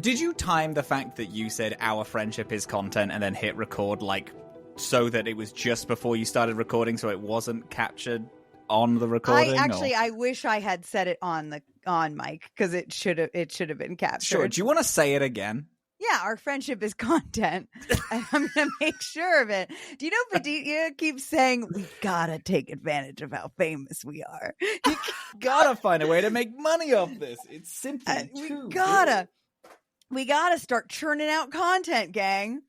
Did you time the fact that you said our friendship is content and then hit record, like, so that it was just before you started recording, so it wasn't captured on the recording? I wish I had said it on mic, because it should have been captured. Sure. Do you want to say it again? Yeah, our friendship is content. And I'm going to make sure of it. Do you know Padilla keeps saying, we gotta take advantage of how famous we are. You gotta find a way to make money off this. It's simply too good. We gotta start churning out content, gang.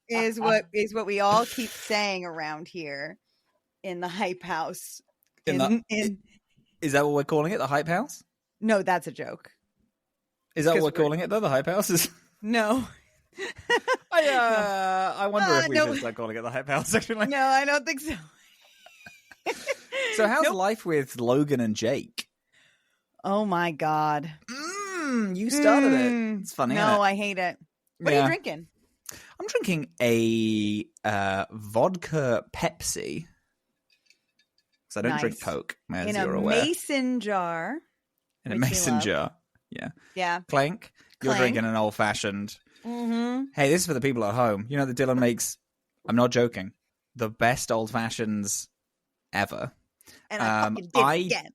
Is what we all keep saying around here in the Hype House. Is that what we're calling it? The Hype House? No, that's a joke. Is that what we're calling it, though? The Hype House? No. I wonder if we should start calling it the Hype House, actually. No, I don't think so. So how's life with Logan and Jake? Oh, my God. You started it. It's funny, No, I hate it. What are you drinking? I'm drinking a vodka Pepsi. Because I don't drink Coke, as you're aware. In a mason jar. In a mason jar. Yeah. Clank. You're drinking an old-fashioned. Mm-hmm. Hey, this is for the people at home. You know that Dillin makes, I'm not joking, the best old-fashions ever. And I fucking did it again.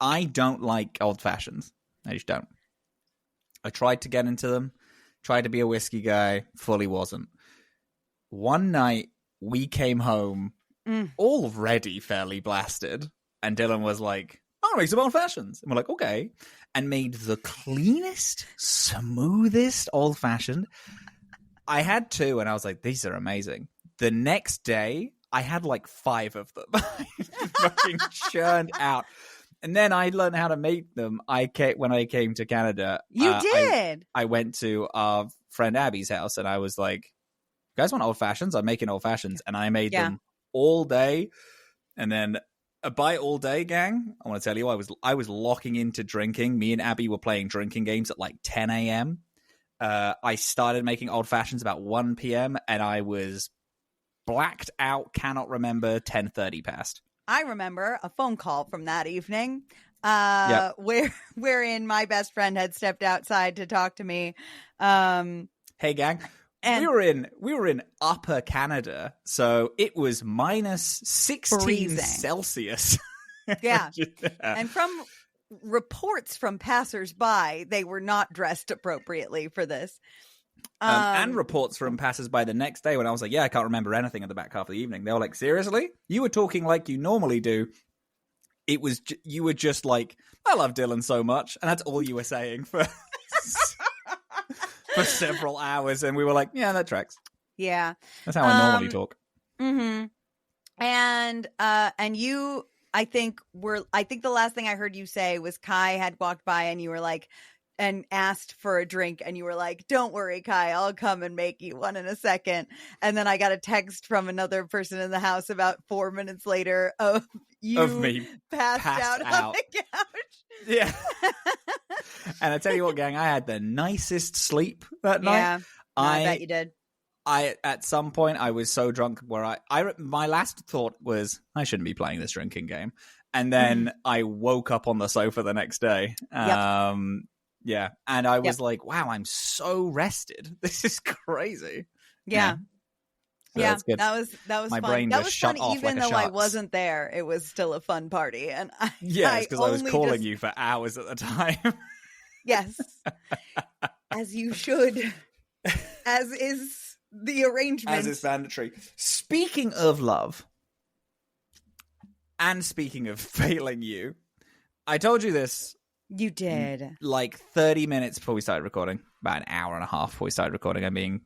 I don't like old-fashions. I just don't. I tried to get into them. Tried to be a whiskey guy. Fully wasn't. One night, we came home already fairly blasted. And Dillin was like, I'll make some old-fashions. And we're like, okay. And made the cleanest, smoothest old-fashioned. I had two, and I was like, these are amazing. The next day, I had like 5 of them. Fucking churned out. And then I learned how to make them. When I came to Canada. You did? I went to our friend Abby's house, and I was like, you guys want old-fashions? I'm making old-fashions. And I made them all day. And then... by all day, gang, I want to tell you, I was locking into drinking. Me and Abby were playing drinking games at like 10 a.m. I started making old fashions about 1 p.m. and I was blacked out, cannot remember, 10:30 past. I remember a phone call from that evening wherein my best friend had stepped outside to talk to me. Hey, gang. And we were in upper Canada, so it was minus 16 freezing. Celsius. Yeah. And from reports from passersby, they were not dressed appropriately for this. And reports from passersby the next day when I was like, I can't remember anything at the back half of the evening. They were like, seriously? You were talking like you normally do. It was, you were just like, I love Dillin so much. And that's all you were saying for... for several hours, and we were like, yeah, that tracks. Yeah. That's how I normally talk. Mm-hmm. And you, I think the last thing I heard you say was Kai had walked by and you were like, and asked for a drink, and you were like, don't worry, Kai, I'll come and make you one in a second. And then I got a text from another person in the house about 4 minutes later of me passed out on the couch. Yeah. And I tell you what, gang, I had the nicest sleep that night. Yeah, I bet you did. At some point, I was so drunk where my last thought was, I shouldn't be playing this drinking game. And then I woke up on the sofa the next day. Yeah. And I was like, wow, I'm so rested. This is crazy. Yeah. So yeah, that was my fun. brain That just was shut fun, off even like a though I shark's. wasn't there. It was still a fun party, and yes, because I was calling you for hours at the time. Yes, as you should, as is the arrangement, as is mandatory. Speaking of love, and speaking of failing you, I told you this. You did like 30 minutes before we started recording, about an hour and a half before we started recording. I'm being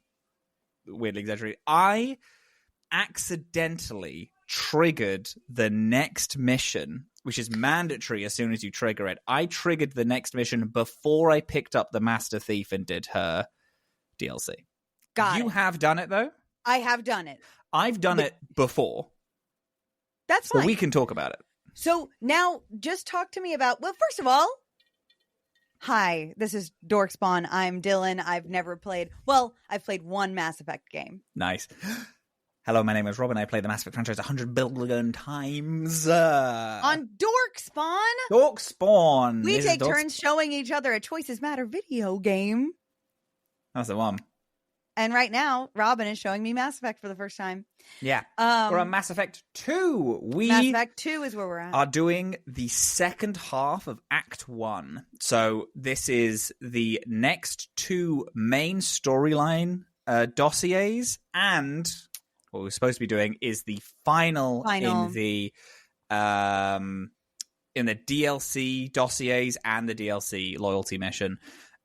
weirdly exaggerated. I accidentally triggered the next mission, which is mandatory as soon as you trigger it. I triggered the next mission before I picked up the Masterthief and did her DLC. You have done it, though? I have done it. I've done it before. That's fine. So we can talk about it. So now just talk to me about, well, first of all, hi, this is Dorkspawn. I'm Dillin. I've played one Mass Effect game. Nice. Hello, my name is Rob, and I play the Mass Effect franchise 100 billion times. On Dorkspawn! Dorkspawn! We This take is turns showing each other a Choices Matter video game. That's the one. And right now, Robin is showing me Mass Effect for the first time. Yeah. We're on Mass Effect 2. Mass Effect 2 is where we're at. Are doing the second half of Act 1. So this is the next two main storyline dossiers, and what we're supposed to be doing is the final. in the DLC dossiers and the DLC loyalty mission.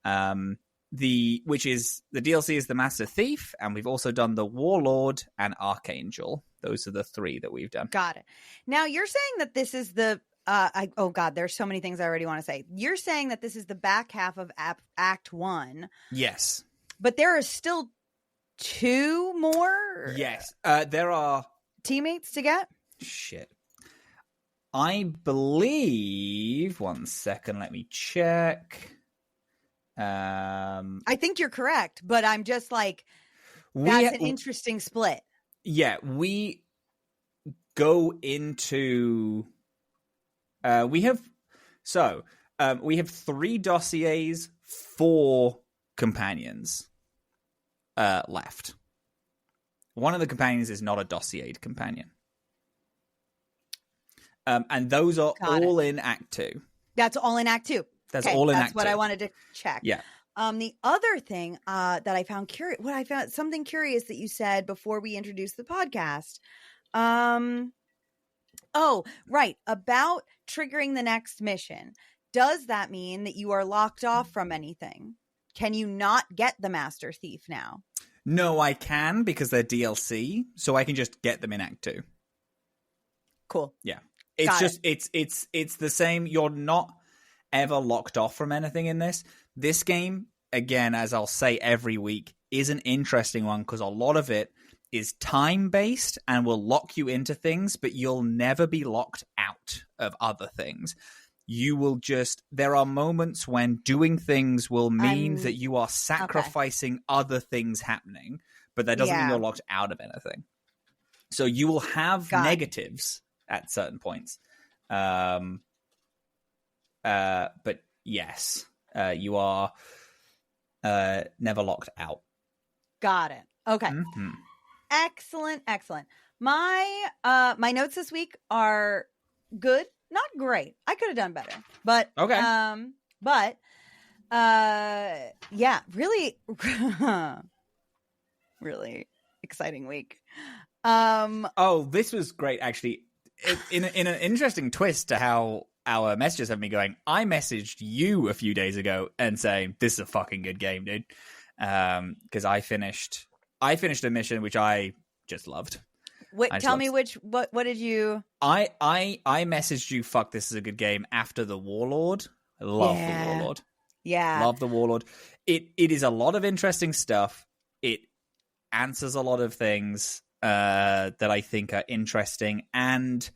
The DLC is the Masterthief, and we've also done the Warlord and Archangel. Those are the three that we've done. Got it. Now you're saying that this is the oh god, there's so many things I already want to say. You're saying that this is the back half of Act 1. Yes. But there are still 2 more? Yes. There are teammates to get? Shit. I believe, one second, let me check. I think you're correct, but I'm just like, that's an interesting split. Yeah, we go into we have 3 dossiers, 4 companions left. One of the companions is not a dossiered companion. And those are all in Act 2. That's all in Act 2. That's all in Act 2. That's what I wanted to check. Yeah. The other thing that I found something curious that you said before we introduced the podcast. Oh, right. About triggering the next mission. Does that mean that you are locked off from anything? Can you not get the Masterthief now? No, I can, because they're DLC, so I can just get them in Act 2. Cool. Yeah. It's the same. You're not ever locked off from anything in this. This game, again, as I'll say every week, is an interesting one because a lot of it is time-based and will lock you into things, but you'll never be locked out of other things. You will just... There are moments when doing things will mean that you are sacrificing other things happening, but that doesn't mean you're locked out of anything. So you will have negatives at certain points. But yes, you are never locked out. Got it. Okay. Mm-hmm. Excellent. My notes this week are good, not great. I could have done better, but okay. Yeah, really, really exciting week. This was great, actually. In an interesting twist to how our messages have been going, I messaged you a few days ago and saying, this is a fucking good game, dude. Because I finished a mission which I just loved. Wait, tell me what did you... I messaged you, fuck, this is a good game, after the Warlord. I love the Warlord. Yeah. Love the Warlord. It is a lot of interesting stuff. It answers a lot of things that I think are interesting, and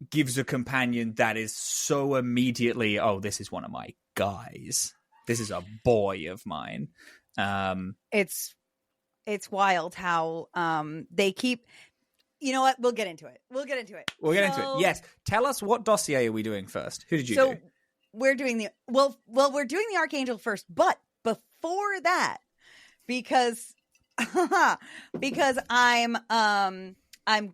gives a companion that is so immediately, oh, this is one of my guys. This is a boy of mine. It's wild how they keep... You know what? We'll get into it. We'll get into it. Yes. Tell us, what dossier are we doing first? Who did you do? We're doing the... we're doing the Archangel first, but before that, because I'm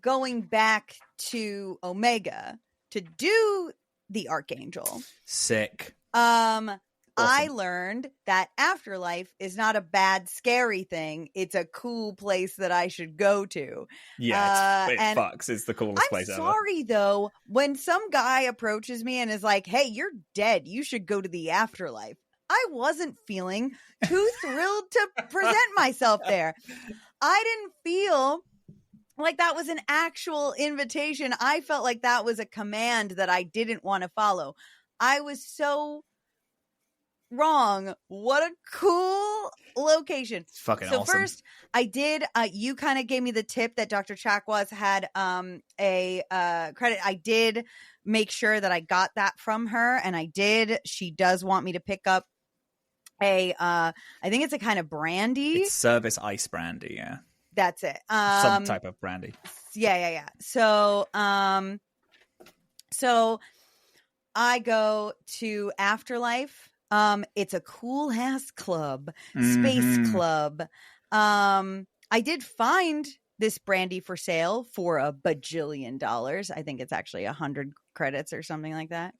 going back to Omega to do the Archangel. Sick. Awesome. I learned that afterlife is not a bad, scary thing. It's a cool place that I should go to. Yeah, it fucks. It's the coolest place ever. I'm sorry, though. When some guy approaches me and is like, hey, you're dead, you should go to the afterlife, I wasn't feeling too thrilled to present myself there. I didn't feel like that was an actual invitation. I felt like that was a command that I didn't want to follow. I was so wrong. What a cool location. It's fucking awesome. So first, I did, you kind of gave me the tip that Dr. Chakwas had a credit. I did make sure that I got that from her, and I did. She does want me to pick up I think it's a kind of brandy. It's service ice brandy, yeah. That's it. Some type of brandy. Yeah. So I go to Afterlife. It's a cool ass club, space club. I did find this brandy for sale for $1 bajillion. I think it's actually 100 credits or something like that.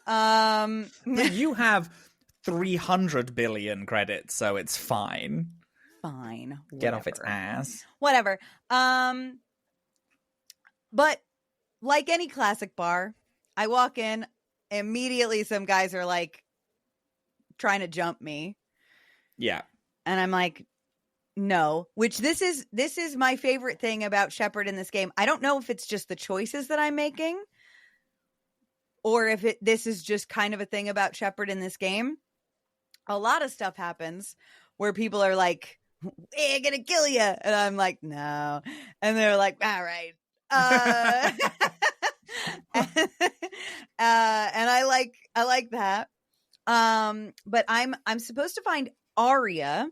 But you have 300 billion credits, so it's fine. Fine. Whatever. Get off its ass. Whatever. But like any classic bar, I walk in, immediately some guys are like trying to jump me. Yeah. And I'm like, no, which this is my favorite thing about Shepard in this game. I don't know if it's just the choices that I'm making or if this is just kind of a thing about Shepard in this game. A lot of stuff happens where people are like, we're gonna kill you. And I'm like, no. And they're like, all right. And I like that. But I'm supposed to find Arya,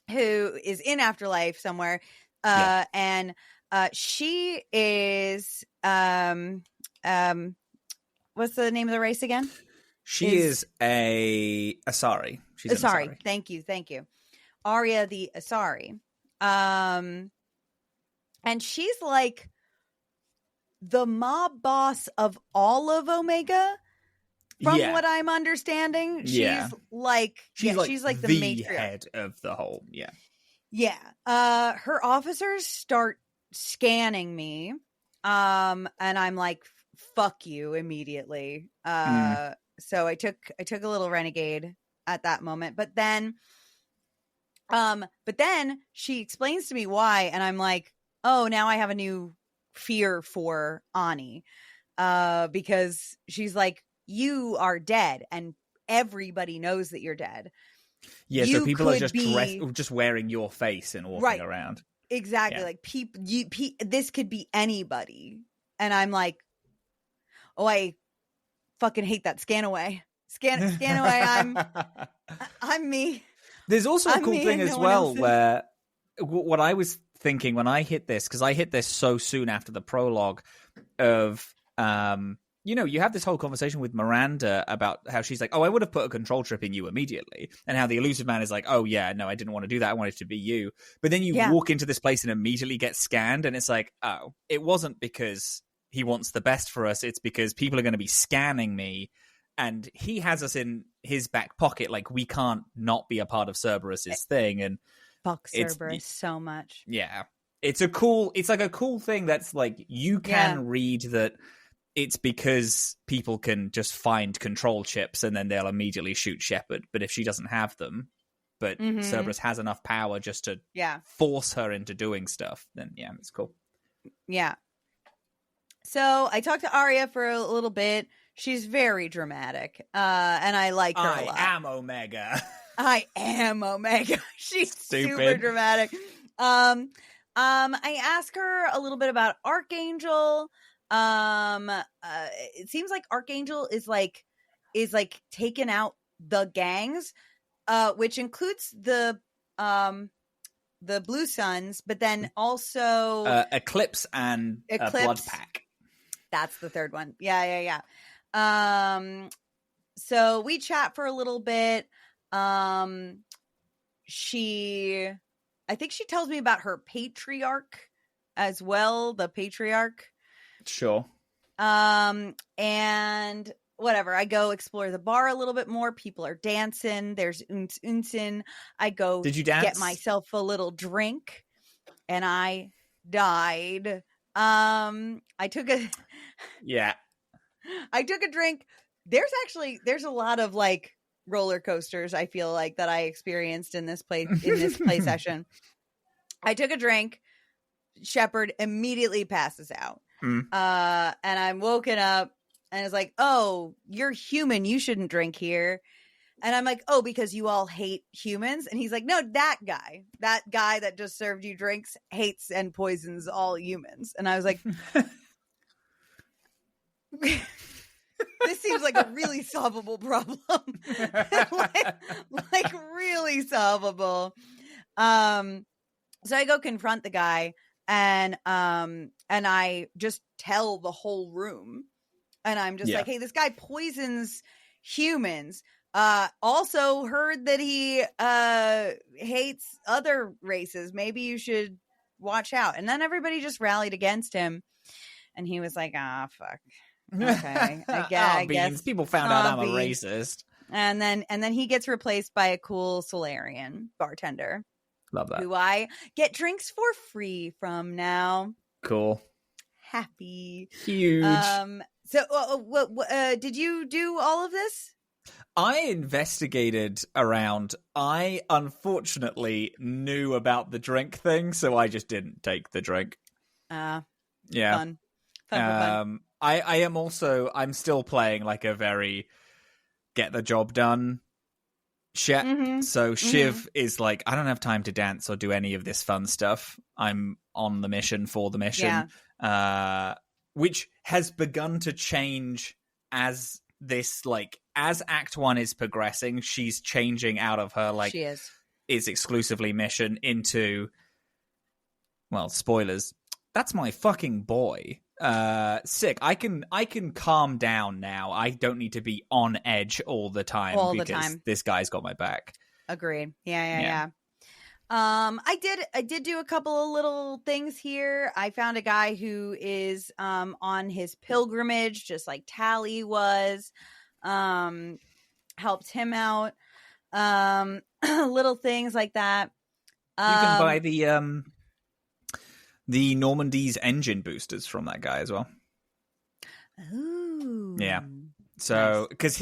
who is in Afterlife somewhere. And she is what's the name of the race again? She is a Asari. She's Asari. Asari. Thank you. Arya the Asari. And she's like the mob boss of all of Omega, from what I'm understanding. She's like the matriarch. Head of the whole. Yeah. Her officers start scanning me. And I'm like, fuck you immediately. So I took a little renegade at that moment, but then she explains to me why, and I'm like, oh, now I have a new fear for Ani, because she's like, you are dead, and everybody knows that you're dead. Yeah, so people are just wearing your face and walking around. Exactly, like this could be anybody, and I'm like, oh, I fucking hate that. Scan away. Scan away. I'm me. There's also a cool thing as well where what I was thinking when I hit this, because I hit this so soon after the prologue of, you have this whole conversation with Miranda about how she's like, oh, I would have put a control trip in you immediately. And how the Elusive Man is like, oh, yeah, no, I didn't want to do that. I wanted it to be you. But then you walk into this place and immediately get scanned. And it's like, oh, it wasn't because he wants the best for us. It's because people are going to be scanning me. And he has us in his back pocket. Like, we can't not be a part of Cerberus's thing. And fuck Cerberus so much. Yeah. It's like a cool thing that's like, you can read that it's because people can just find control chips and then they'll immediately shoot Shepard. But if she doesn't have them, but Cerberus has enough power just to force her into doing stuff, then it's cool. Yeah. So I talked to Arya for a little bit. She's very dramatic, and I like her a lot. I am Omega. I am Omega. She's super dramatic. I ask her a little bit about Archangel. It seems like Archangel is like taking out the gangs, which includes the Blue Suns, but then also Eclipse and Blood Pack. That's the third one. Yeah. So we chat for a little bit. I think she tells me about her patriarch as well, the patriarch. Sure. And whatever, I go explore the bar a little bit more. People are dancing. There's Unsin. I go Did you dance? Get myself a little drink, and I died. I took a drink. There's a lot of like roller coasters, I feel like, that I experienced in this play session. I took a drink. Shepard immediately passes out. And I'm woken up and it's like, oh, you're human, you shouldn't drink here. And I'm like, oh, because you all hate humans? And he's like, no, that guy that just served you drinks hates and poisons all humans. And I was like, this seems like a really solvable problem. like really solvable. So I go confront the guy, and I just tell the whole room, and I'm just like, hey, this guy poisons humans. Also heard that he hates other races. Maybe you should watch out. And then everybody just rallied against him, and he was like, fuck. Okay, I guess people found out I'm a racist. And then he gets replaced by a cool Solarian bartender. Love that. Who I get drinks for free from now. Cool. Happy. Huge. So did you do all of this? I investigated around. I unfortunately knew about the drink thing, so I just didn't take the drink. Yeah. Fun. I am also, I'm still playing like a very get the job done shit. Mm-hmm. So Shiv is like, I don't have time to dance or do any of this fun stuff. I'm on the mission for the mission. Yeah. Which has begun to change as this, like, as Act 1 is progressing, she's changing out of her, like, she is exclusively mission into, well, spoilers. That's my fucking boy. Sick. I can calm down now. I don't need to be on edge all the time because this guy's got my back. Agreed. Yeah. I did do a couple of little things here. I found a guy who is on his pilgrimage, just like Tally was. Helped him out. Little things like that. You can buy the Normandy's engine boosters from that guy as well. Ooh. Yeah. So, because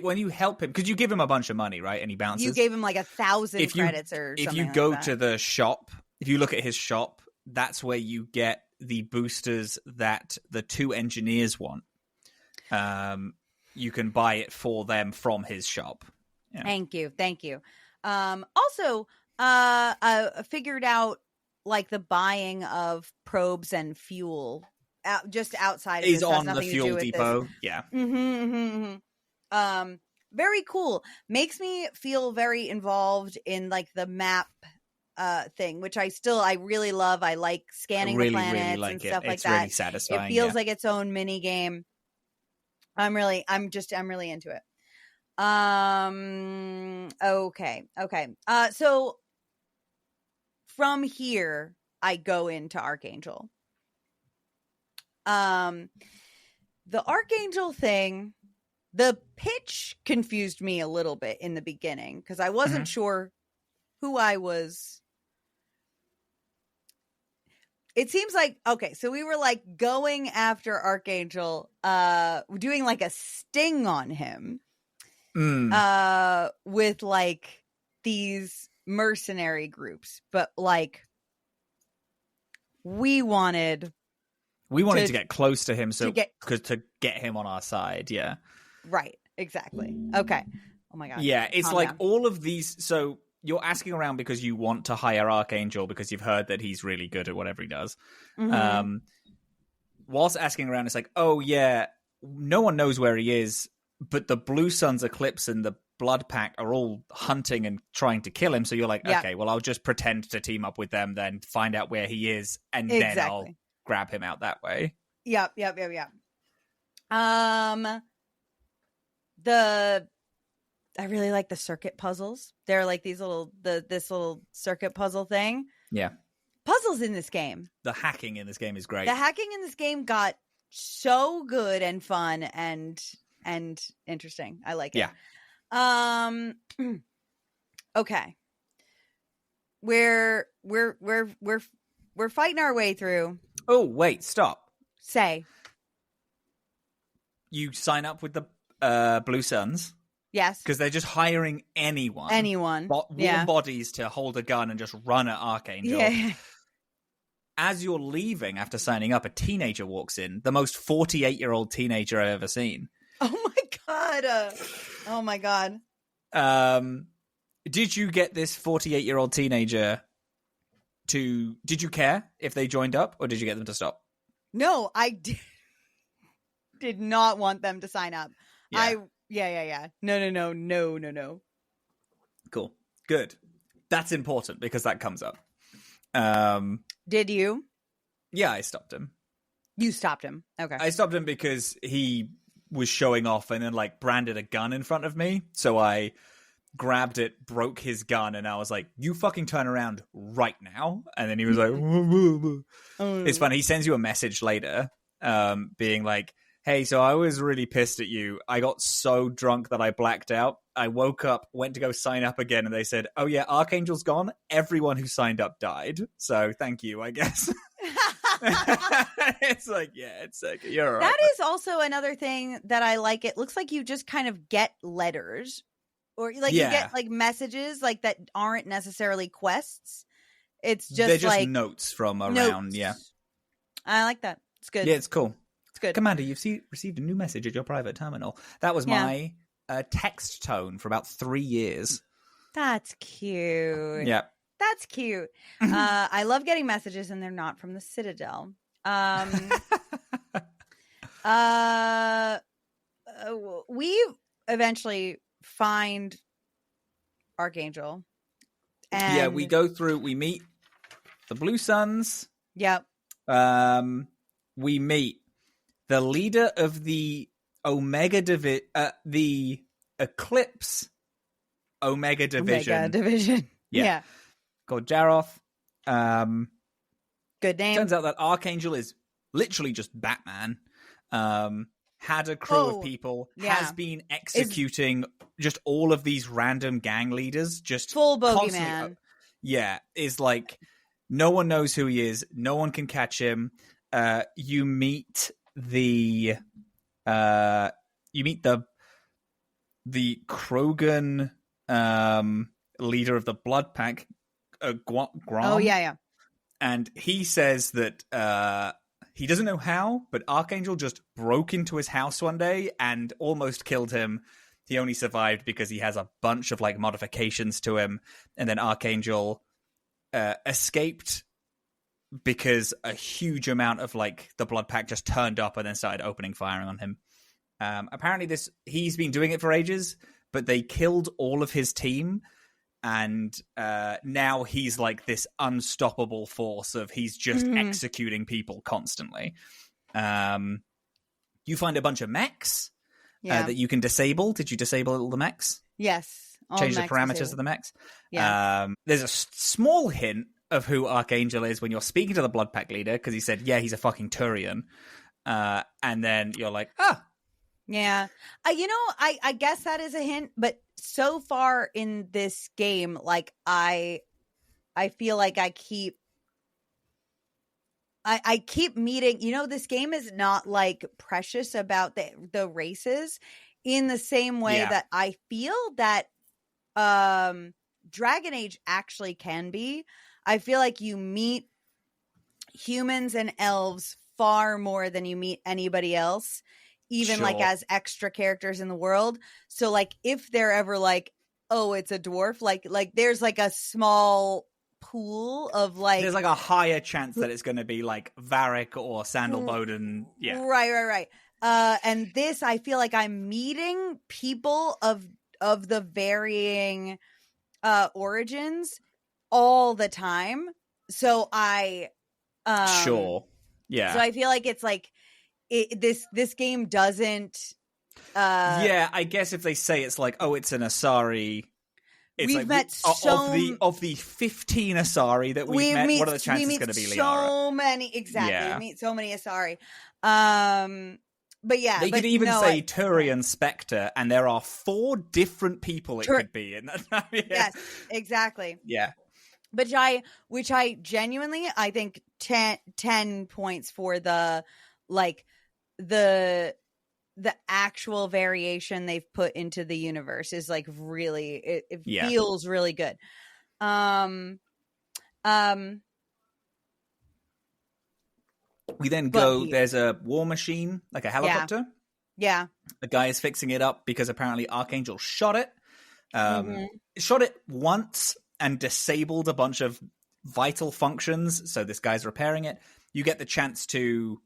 when you help him, because you give him a bunch of money, right? And he bounces. You gave him like 1,000 credits or something. If you go to the shop, if you look at his shop, that's where you get the boosters that the 2 engineers want. You can buy it for them from his shop. Yeah. Thank you. Also, I figured out like the buying of probes and fuel just outside of is this. On the fuel depot. Yeah. Very cool. Makes me feel very involved in like the map thing, which I really love. I like scanning the planets and stuff like that. It's really satisfying. It feels like its own mini game. I'm really into it. Okay. So from here, I go into Archangel. The Archangel thing, the pitch confused me a little bit in the beginning because I wasn't sure who I was. It seems like, okay, so we were like going after Archangel, doing like a sting on him, with like these mercenary groups, but like we wanted to get close to him, to get him on our side. Yeah, right, exactly. Okay. Oh my god. Yeah, it's like all of these. So you're asking around because you want to hire Archangel because you've heard that he's really good at whatever he does. Whilst asking around, it's like, oh yeah, no one knows where he is, but the Blue Suns Eclipse and the Blood Pact are all hunting and trying to kill him. So you're like, okay, well, I'll just pretend to team up with them, then find out where he is, and then I'll grab him out that way. Yep. I really like the circuit puzzles. They're like these this little circuit puzzle thing. Yeah. Puzzles in this game. The hacking in this game is great. The hacking in this game got so good and fun and interesting. I like it. Yeah. Okay. We're fighting our way through. Oh, wait, stop. Say. You sign up with the Blue Suns. Yes. Because they're just hiring anyone. Warm bodies to hold a gun and just run at Archangel. Yeah. As you're leaving after signing up, a teenager walks in. The most 48-year-old teenager I've ever seen. Oh my god. Did you get this 48-year-old teenager did you care if they joined up, or did you get them to stop? No, I did not want them to sign up. Yeah. Yeah. No. Cool. Good. That's important because that comes up. Did you? Yeah, I stopped him. You stopped him. Okay. I stopped him because he was showing off and then like branded a gun in front of me. So I grabbed it, broke his gun, and I was like, you fucking turn around right now. And then he was like, It's funny. He sends you a message later being like, hey, so I was really pissed at you. I got so drunk that I blacked out. I woke up, went to go sign up again, and they said, oh yeah, Archangel's gone. Everyone who signed up died. So thank you, I guess. It's like, yeah, it's like, you're all right. That is also another thing that I like. It looks like you just kind of get letters, or like you get like messages like that aren't necessarily quests. It's just they're just like notes from around. Notes. Yeah, I like that. It's good. Yeah, it's cool. It's good. Commander, you've received a new message at your private terminal. That was my text tone for about 3 years. That's cute. Yeah. That's cute. I love getting messages, and they're not from the Citadel. We eventually find Archangel. And yeah, we go through, we meet the Blue Suns. Yep. We meet the leader of the the Eclipse Omega Division. Omega Division. Yeah. Called Jaroth. Good name. Turns out that Archangel is literally just Batman. Had a crew of people, has been executing just all of these random gang leaders, just full bogeyman. Yeah, is like, no one knows who he is. No one can catch him. You meet the Krogan leader of the Blood Pack, Grom. Oh yeah. And he says that he doesn't know how, but Archangel just broke into his house one day and almost killed him. He only survived because he has a bunch of like modifications to him. And then Archangel escaped because a huge amount of like the Blood Pack just turned up and then started opening firing on him. Apparently he's been doing it for ages, but they killed all of his team. And now he's like this unstoppable force of he's just executing people constantly. You find a bunch of mechs that you can disable. Did you disable all the mechs? Yes. Change the parameters of the mechs? Yeah. There's a small hint of who Archangel is when you're speaking to the Blood Pack leader, because he said, yeah, he's a fucking Turian. And then you're like, yeah. I guess that is a hint, but so far in this game, like I feel like I keep meeting, this game is not like precious about the races in the same way that I feel that Dragon Age actually can be. I feel like you meet humans and elves far more than you meet anybody else, even like as extra characters in the world. So like if they're ever like, oh, it's a dwarf, like there's like a small pool of like, there's like a higher chance that it's going to be like Varric or Sandal Bowden. Yeah. Right. And this, I feel like I'm meeting people of the varying origins all the time. So I So I feel like it's like this game doesn't I guess if they say it's like, oh, it's an Asari, it's we've like met of the 15 Asari that we've met, what are the chances it's going to be Liara? So many, exactly. We meet so many Asari. But yeah, they could even say Turian Spectre, and there are 4 different people it could be in that. Yes, exactly. Yeah. Which I genuinely, I think 10 points for the actual variation they've put into the universe is like really, it feels really good. We then go, there's a war machine, like a helicopter. Yeah. The guy is fixing it up because apparently Archangel shot it. Shot it once and disabled a bunch of vital functions. So this guy's repairing it. You get the chance to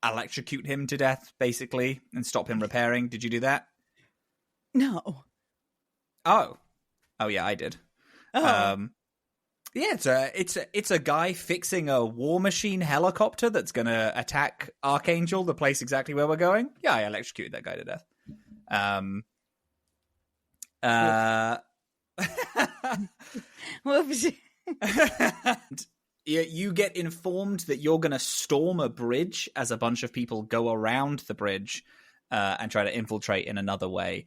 electrocute him to death, basically, and stop him repairing. Did you do that? No. Oh yeah, I did. Yeah, it's a guy fixing a War Machine helicopter that's gonna attack Archangel, the place exactly where we're going. Yeah, I electrocuted that guy to death. Whoops. You get informed that you're gonna storm a bridge as a bunch of people go around the bridge and try to infiltrate in another way.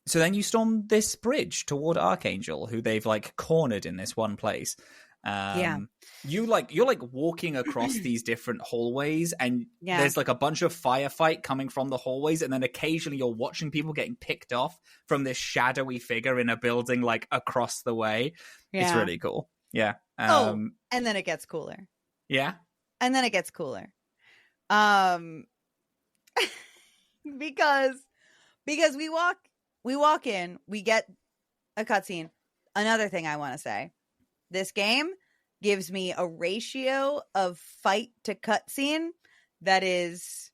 So then you storm this bridge toward Archangel, who they've like cornered in this one place. You're like walking across these different hallways, and there's like a bunch of firefight coming from the hallways, and then occasionally you're watching people getting picked off from this shadowy figure in a building like across the way. It's really cool. Yeah. And then it gets cooler. Yeah. And then it gets cooler. Because we walk in, we get a cutscene. Another thing I want to say, this game gives me a ratio of fight to cutscene that is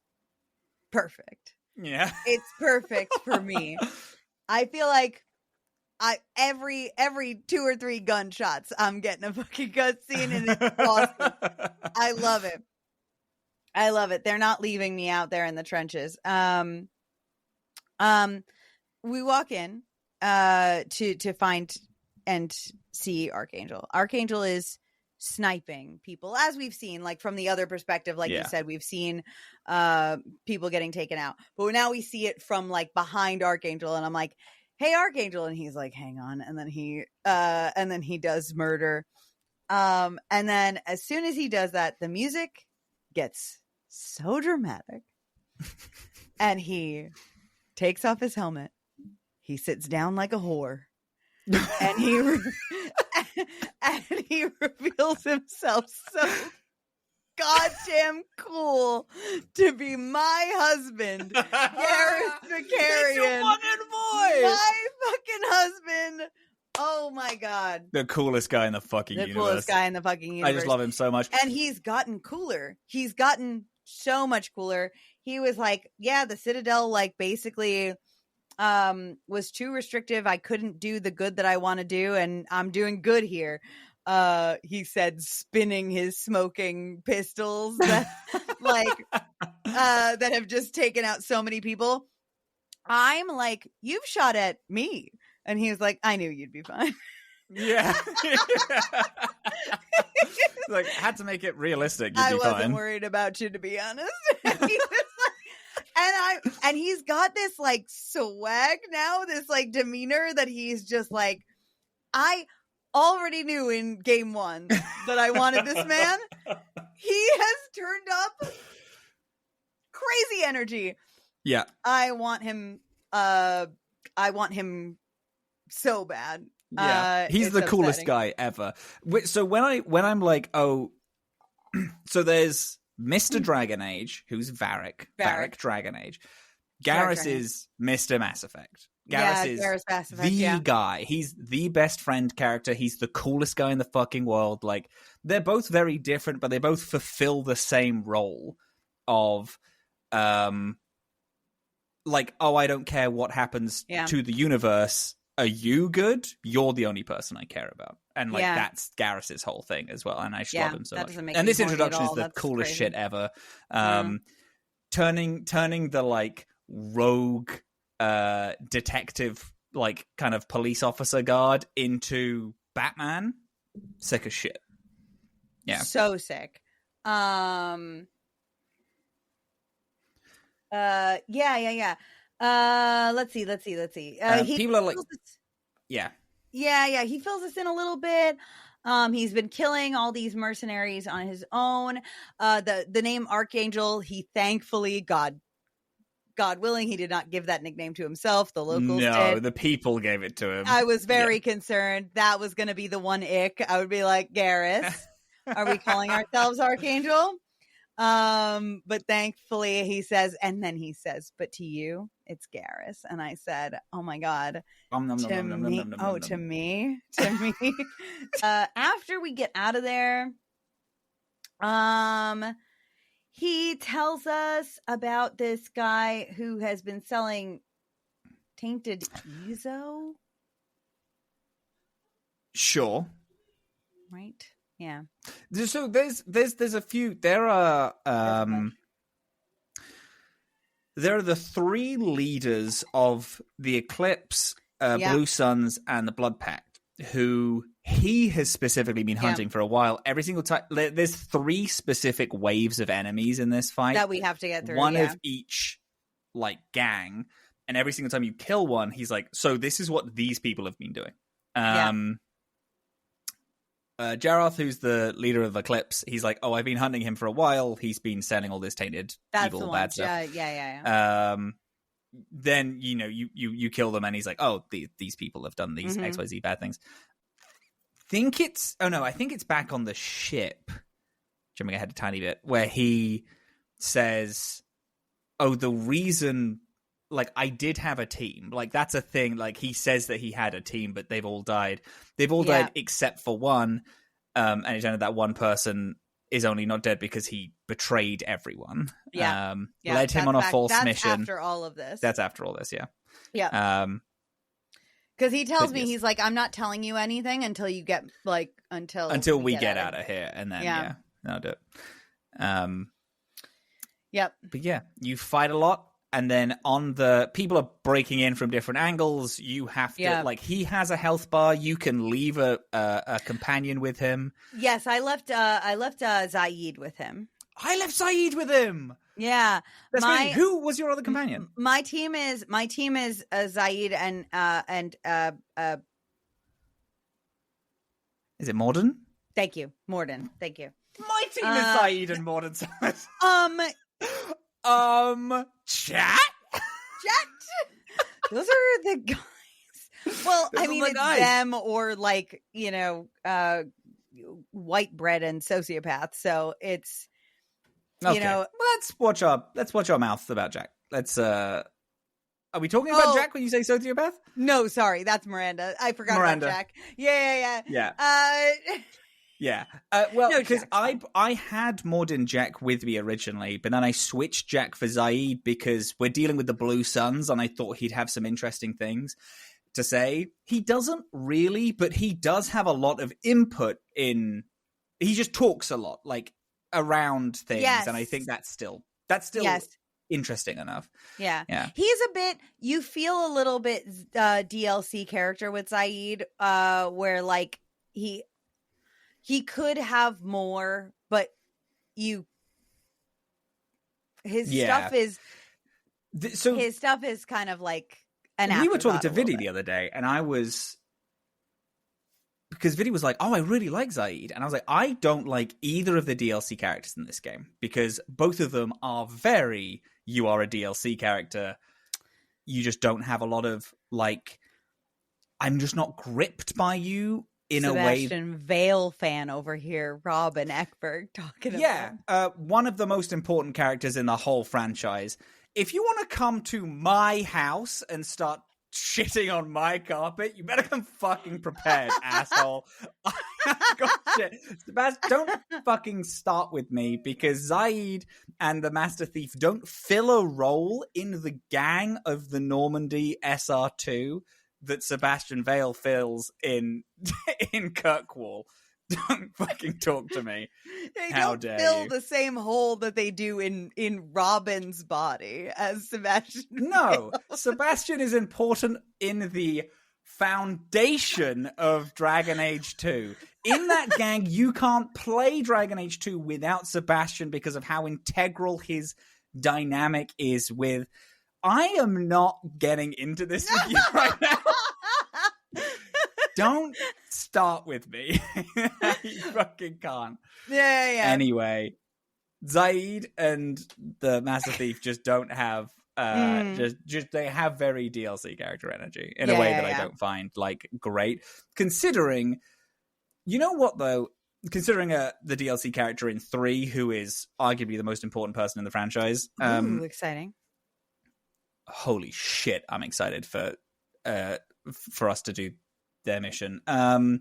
perfect. Yeah. It's perfect for me. I feel like every 2 or 3 gunshots, I'm getting a fucking cutscene, and it's awesome. I love it. They're not leaving me out there in the trenches. We walk in to find and see Archangel. Archangel is sniping people, as we've seen, like from the other perspective, like you said, we've seen people getting taken out, but now we see it from like behind Archangel, and I'm like, hey, Archangel, and he's like, hang on, and then he does murder, and then as soon as he does that, the music gets so dramatic, and he takes off his helmet. He sits down like a whore, and he reveals himself so goddamn cool to be my husband, Gareth Vicarian. Your fucking boy. My fucking husband. Oh my god. The coolest guy in the fucking universe. The coolest guy in the fucking universe. I just love him so much. And he's gotten cooler. He's gotten so much cooler. He was like, yeah, the Citadel, like, basically was too restrictive. I couldn't do the good that I want to do, and I'm doing good here. He said, spinning his smoking pistols that, that have just taken out so many people. I'm like, you've shot at me. And he was like, I knew you'd be fine. Yeah. Like, had to make it realistic. I wasn't worried about you, to be honest. And he's got this like swag now, this like demeanor that he's just like, I already knew in game 1 that I wanted this man. He has turned up crazy energy. Yeah. I want him so bad. Yeah. He's the coolest guy ever. So when I'm like, oh, so there's Mr. Dragon Age, who's Varric Dragon Age. Garrus is Mr. Mass Effect. Garrus is Mass Effect, the guy. He's the best friend character. He's the coolest guy in the fucking world. Like, they're both very different, but they both fulfill the same role of, like, oh, I don't care what happens to the universe. Are you good? You're the only person I care about. And like that's Garrus's whole thing as well. And I just love him so much. And this introduction is the coolest shit ever. Turning the like rogue detective, like kind of police officer guard into Batman. Sick as shit. Yeah. So sick. Yeah. Let's see. People are like, yeah. He fills us in a little bit. He's been killing all these mercenaries on his own. The name Archangel, he thankfully, God willing, he did not give that nickname to himself. The locals did. The people gave it to him. I was very concerned. That was going to be the one ick. I would be like, Garrus, are we calling ourselves Archangel? But thankfully he says, but to you, it's Garrus. And I said, oh my God, to me. After we get out of there, he tells us about this guy who has been selling tainted Ezo. Sure. Right? Yeah. So there's a few. There are the three leaders of the Eclipse, Blue Suns, and the Blood Pact, who he has specifically been hunting for a while. Every single time, there's three specific waves of enemies in this fight that we have to get through. One of each, like, gang, and every single time you kill one, he's like, "So this is what these people have been doing." Jaroth, who's the leader of Eclipse, he's like, "Oh, I've been hunting him for a while. He's been selling all this tainted, evil, bad stuff." Yeah. Then you kill them, and he's like, "Oh, these people have done these XYZ bad things." I think it's back on the ship. Jumping ahead a tiny bit, where he says, "Oh, the reason." Like, I did have a team. Like, that's a thing. Like, he says that he had a team, but they've all died. They've all died except for one. And it ended that one person is only not dead because he betrayed everyone. Led him on a false mission. That's after all of this. That's after all this, yeah. Yeah. Because he tells me, he's like, "I'm not telling you anything until you get, like, until we get out of here." And then, I'll do it. Yep. But yeah, you fight a lot. And then on the people are breaking in from different angles. You have to like, he has a health bar. You can leave a companion with him. Yes, I left Zaid with him. I left Zaid with him. Yeah. Who was your other companion? My team is Zaid and is it Morden? Thank you, Morden. Thank you. My team is Zaid and Morden. Chat? Those are the guys. Well, I mean, it's them or, like, white bread and sociopath. So it's, let's watch our mouths about Jack. Are we talking about Jack when you say sociopath? No, sorry, that's Miranda. I forgot about Jack. Yeah. Yeah. Well, because I had Morden Jack with me originally, but then I switched Jack for Zaid because we're dealing with the Blue Suns, and I thought he'd have some interesting things to say. He doesn't really, but he does have a lot of input in. He just talks a lot, like, around things, and I think that's still interesting enough. Yeah. He's a bit. You feel a little bit DLC character with Zaid, where, like, he could have more, but his stuff is his stuff is kind of like an afterthought. We were talking to Viddy the other day, and because Viddy was like, "Oh, I really like Zaid," and I was like, "I don't like either of the DLC characters in this game because both of them are very. You are a DLC character. You just don't have a lot of, like. I'm just not gripped by you." In Sebastian a way, Vale fan over here, Robin Ekberg talking about. One of the most important characters in the whole franchise. If you want to come to my house and start shitting on my carpet, you better come fucking prepared, asshole. God, shit. Sebastian, don't fucking start with me because Zaid and the Masterthief don't fill a role in the gang of the Normandy SR2 that Sebastian Vale fills in Kirkwall. Don't fucking talk to me. They How don't dare fill you. the same hole that they do in Robin's body as Sebastian. No, Sebastian is important in the foundation of Dragon Age 2. In that gang, you can't play Dragon Age 2 without Sebastian because of how integral his dynamic is with... I am not getting into this with you right now. Don't start with me. You fucking can't. Yeah. Anyway, Zaid and the Masterthief just don't have just they have very DLC character energy in a way that I don't find, like, great. Considering, you know what though? Considering the DLC character in 3, who is arguably the most important person in the franchise. Ooh, exciting. Holy shit, I'm excited for us to do their mission. A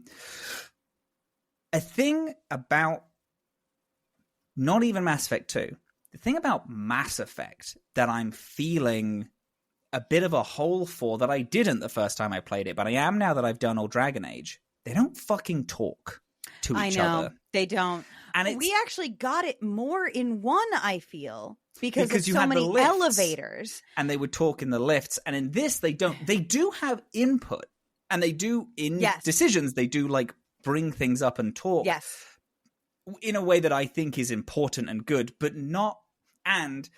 thing about not even Mass Effect 2, the thing about Mass Effect that I'm feeling a bit of a hole for that I didn't the first time I played it, but I am now that I've done all Dragon Age, they don't fucking talk to each other. They don't. And we actually got it more in one, I feel, because of you so had many the lifts, elevators. and they would talk in the lifts. And in this, they don't. They do have input, and they do in decisions. They do like bring things up and talk. Yes. In a way that I think is important and good, but not. And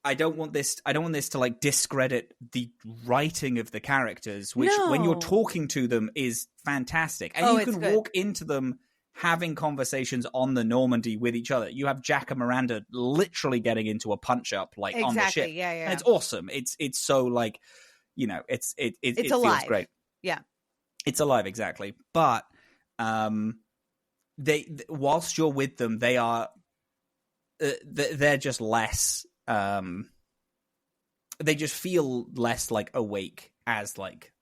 I don't want this to like discredit the writing of the characters, which when you're talking to them is fantastic. And you can walk into them having conversations on the Normandy with each other. You have Jack and Miranda literally getting into a punch up like on the ship. Yeah. And it's awesome. It's so like, it alive. Feels great. Yeah. It's alive, exactly. But they whilst you're with them, they are they're just less they just feel less like awake as like,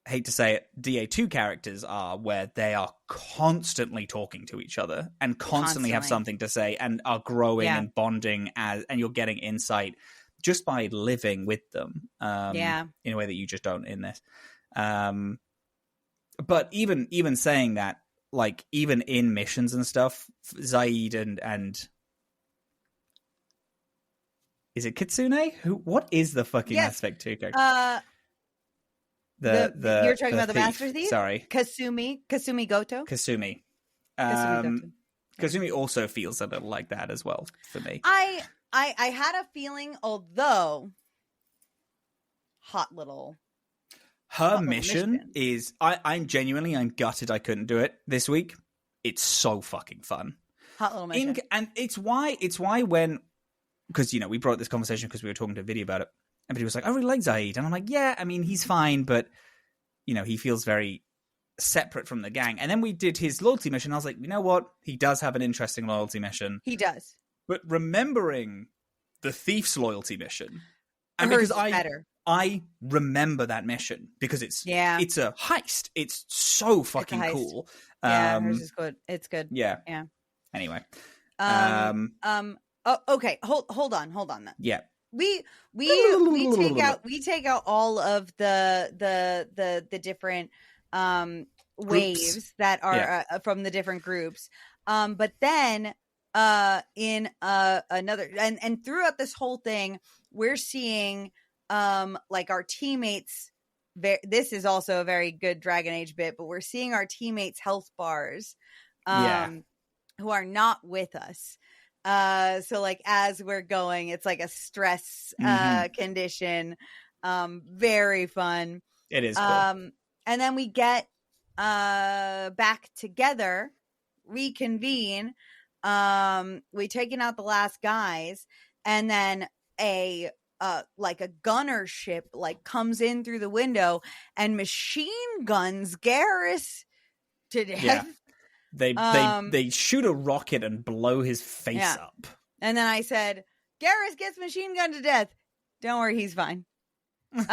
I hate to say it, DA2 characters are, where they are constantly talking to each other and constantly have something to say and are growing and bonding and you're getting insight just by living with them in a way that you just don't in this. But even saying that, like, even in missions and stuff, Zaid and is it Kitsune? What is the fucking aspect to character? You're talking about the thief. Masterthief? Sorry. Kasumi Goto? Kasumi. Kasumi also feels a little like that as well for me. I had a feeling, although hot little mission is I'm gutted I couldn't do it this week. It's so fucking fun. Hot little mission. And it's why when, because we brought this conversation because we were talking to Vidi about it. And Vidi was like, I really like Zaid. And I'm like, yeah, I mean, he's fine, but he feels very separate from the gang. And then we did his loyalty mission. I was like, you know what? He does have an interesting loyalty mission. He does. But remembering the thief's loyalty mission, and hers because is better. I remember that mission because it's a heist. It's so fucking cool. Yeah, hers is good. It's good. Yeah. Yeah. Anyway. Oh, okay. Hold on then. Yeah. We take out all of the different waves that are from the different groups. But then in another and throughout this whole thing, we're seeing like our teammates. This is also a very good Dragon Age bit, but we're seeing our teammates' health bars who are not with us. So like as we're going, it's like a stress condition. Very fun. It is cool. And then we get back together, reconvene. We taken out the last guys, and then a gunner ship like comes in through the window and machine guns Garrus to death. Yeah. They shoot a rocket and blow his face up. And then I said, Garrus gets machine gunned to death. Don't worry, he's fine. The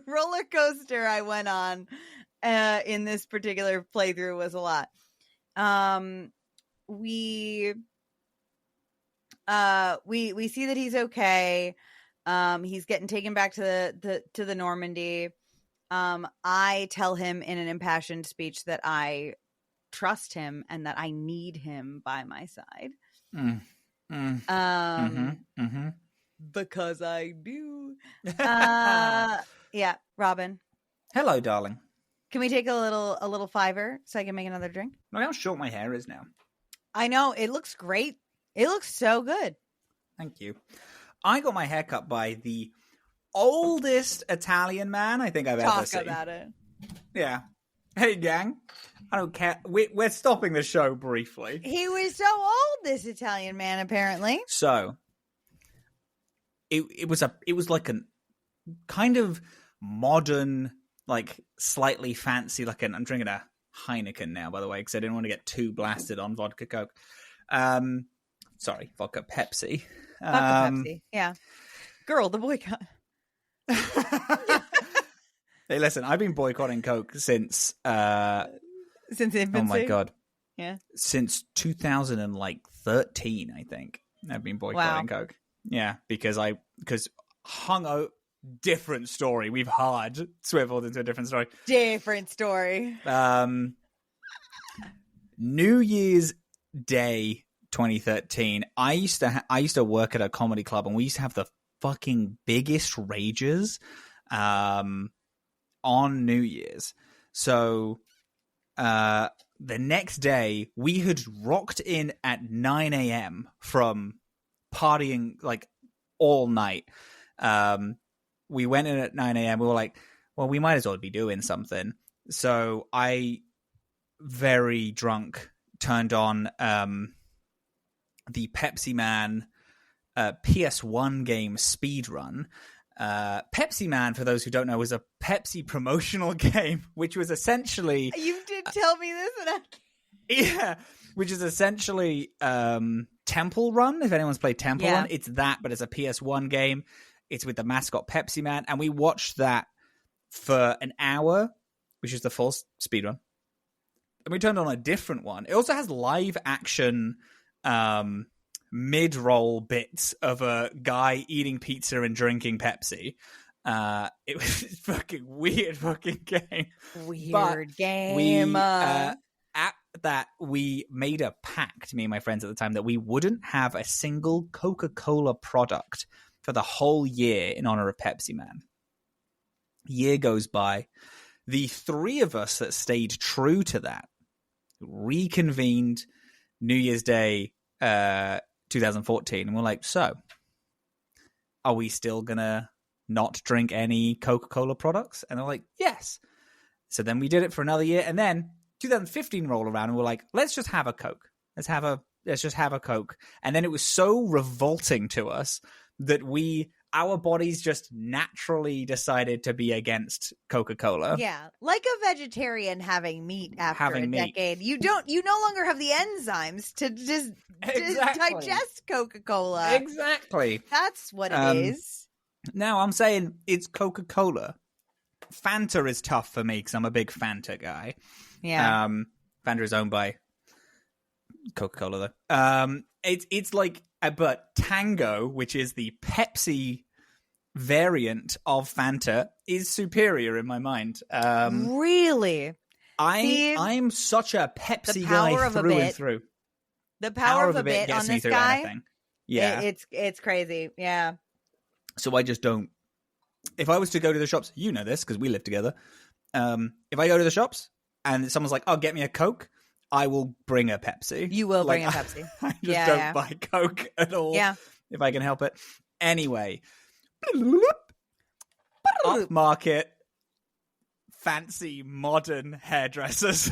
roller coaster I went on in this particular playthrough was a lot. We see that he's okay. He's getting taken back to the Normandy. I tell him in an impassioned speech that I trust him and that I need him by my side. Because I do. Yeah, Robin. Hello, darling. Can we take a little fiver so I can make another drink? Look how short my hair is now. I know, it looks great. It looks so good. Thank you. I got my hair cut by the oldest Italian man I think I've ever seen. Talk about it. Yeah. Hey, gang. I don't care. We're stopping the show briefly. He was so old, this Italian man, apparently. So, it was like a kind of modern, like slightly fancy, like I'm drinking a Heineken now, by the way, because I didn't want to get too blasted on vodka Coke. Sorry, vodka Pepsi. Vodka Pepsi, yeah. Girl, the boycott. Hey, listen, I've been boycotting Coke since infancy. Oh my god. Yeah. Since 2013, I think. I've been boycotting Coke. Yeah, because different story. We've hard swiveled into a different story. Different story. New Year's Day 2013. I used to work at a comedy club, and we used to have the fucking biggest rages on New Year's. So the next day, we had rocked in at 9 a.m. from partying like all night. We went in at 9 a.m. We were like, well, we might as well be doing something. So I, very drunk, turned on the Pepsi Man PS1 game speedrun. Pepsi Man, for those who don't know, was a Pepsi promotional game, which was essentially... You did tell me this. Yeah, which is essentially Temple Run, if anyone's played Temple Run. It's that, but it's a PS1 game. It's with the mascot Pepsi Man, and we watched that for an hour, which is the full speedrun. And we turned on a different one. It also has live action mid-roll bits of a guy eating pizza and drinking Pepsi. It was a fucking weird fucking game. Weird game. At that, we made a pact, me and my friends at the time, that we wouldn't have a single Coca-Cola product for the whole year in honor of Pepsi Man. Year goes by. The three of us that stayed true to that reconvened New Year's Day 2014, and we're like, so are we still gonna not drink any Coca-Cola products? And they're like, yes. So then we did it for another year, and then 2015 rolled around, and we're like, let's just have a Coke. Let's just have a Coke. And then it was so revolting to us that our bodies just naturally decided to be against Coca-Cola. Yeah, like a vegetarian having meat after a decade. You no longer have the enzymes to just digest Coca-Cola. Exactly. That's what it is. Now, I'm saying it's Coca-Cola. Fanta is tough for me because I'm a big Fanta guy. Yeah. Fanta is owned by Coca-Cola, though. It's like, but Tango, which is the Pepsi variant of Fanta, is superior in my mind. Really? I'm such a Pepsi guy through and through. The power of a bit gets on me this through guy. anything. Yeah, it's crazy. Yeah. So I just don't. If I was to go to the shops, you know this because we live together. If I go to the shops and someone's like, "Oh, get me a Coke," I will bring a Pepsi. You will bring a Pepsi. I just don't buy Coke at all. Yeah. If I can help it. Anyway, upmarket, fancy, modern hairdressers.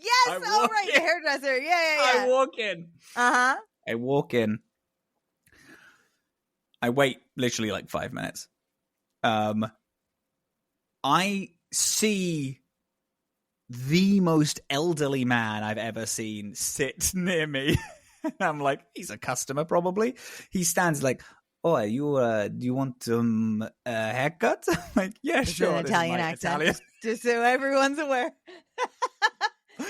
Yes, all right, hairdresser. Yeah. I walk in. Uh-huh. I walk in. I wait literally like 5 minutes. I see the most elderly man I've ever seen sit near me. I'm like, he's a customer probably. He stands like, "Oh, do you want a haircut?" I'm like, "Yeah, sure." An Italian accent, just so everyone's aware.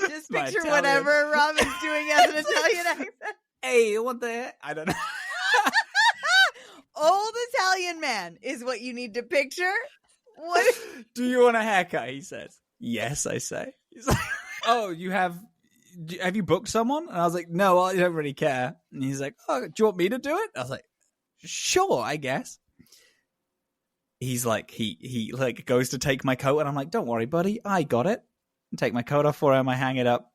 Just picture whatever Robin's doing as an Italian accent. Hey, you want the hair? I don't know. Old Italian man is what you need to picture. What? Do you want a haircut? He says. Yes, I say. He's like, "Oh, have you booked someone?" And I was like, "No, I don't really care." And he's like, "Oh, do you want me to do it?" I was like, "Sure, I guess." He's like, he like goes to take my coat, and I'm like, "Don't worry, buddy, I got it." And take my coat off for him. I hang it up.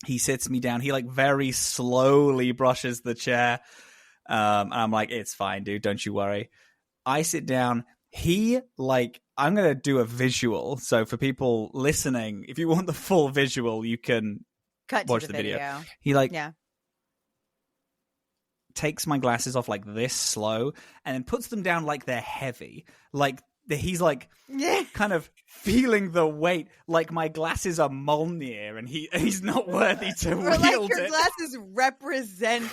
He sits me down. He like very slowly brushes the chair. And I'm like, "It's fine, dude. Don't you worry." I sit down. I'm going to do a visual. So for people listening, if you want the full visual, you can watch the video. He takes my glasses off like this slow and then puts them down like they're heavy. Like he's like kind of feeling the weight, like my glasses are Mjolnir and he's not worthy to wield like your it. Glasses represent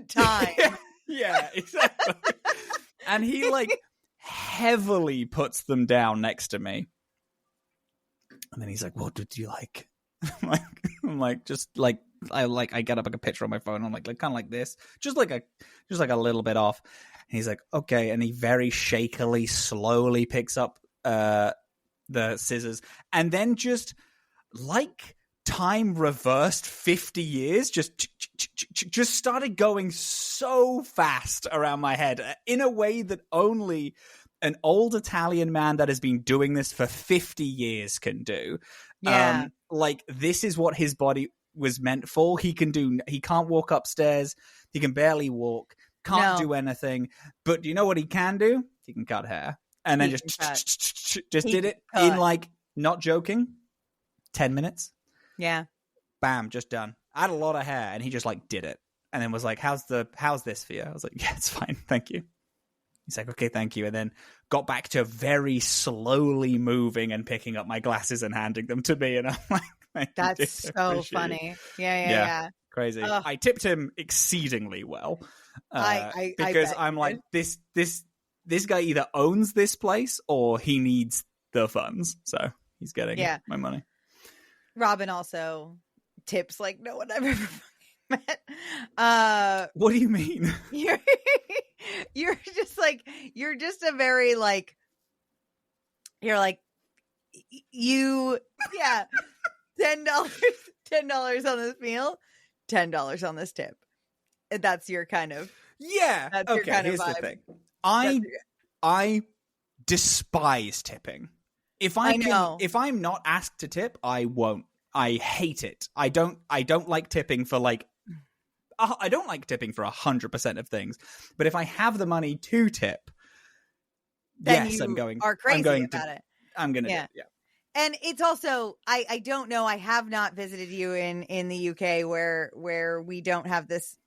time. Yeah, exactly. And he like heavily puts them down next to me. And then he's like, "What did you like?" I'm like, just like I get up like a picture on my phone. I'm like kind of like this, just like a little bit off. And he's like, okay. And he very shakily, slowly picks up the scissors. And then just like time reversed 50 years, just started going so fast around my head in a way that only an old Italian man that has been doing this for 50 years can do. Yeah. Like, this is what his body was meant for. He can't walk upstairs. He can barely walk, can't do anything. But do you know what he can do? He can cut hair. And then just did it in, like, not joking, 10 minutes. Yeah. Bam, just done. I had a lot of hair, and he just, like, did it. And then was like, how's this for you? I was like, yeah, it's fine. Thank you. He's like, okay, thank you. And then got back to very slowly moving and picking up my glasses and handing them to me. And I'm like, that's so funny. Yeah. Crazy. I tipped him exceedingly well. Because I'm like, this guy either owns this place or he needs the funds. So he's getting my money. Robin also tips like no one I've ever met. What do you mean? You're just a very like, you're like, $10 on this meal, $10 on this tip. That's your kind of That's okay. Here's the thing. I despise tipping. If I'm not asked to tip, I won't. I hate it. I don't like tipping for like. I don't like tipping for 100% of things, but if I have the money to tip, then yes, I'm going. Are crazy about it. I'm going to. Yeah. And it's also, I don't know. I have not visited you in the UK where we don't have this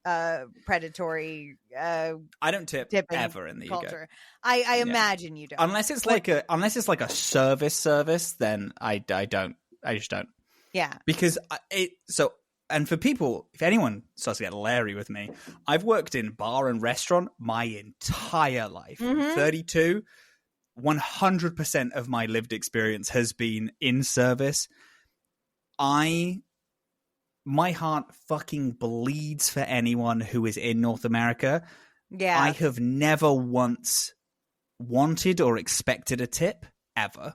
predatory. I don't tip ever in the culture. UK. I imagine you don't. Unless it's like a service, then I don't. I just don't. Yeah. Because and for people, if anyone starts to get Larry with me, I've worked in bar and restaurant my entire life. 32, 100% of my lived experience has been in service. My heart fucking bleeds for anyone who is in North America. Yeah. I have never once wanted or expected a tip, ever.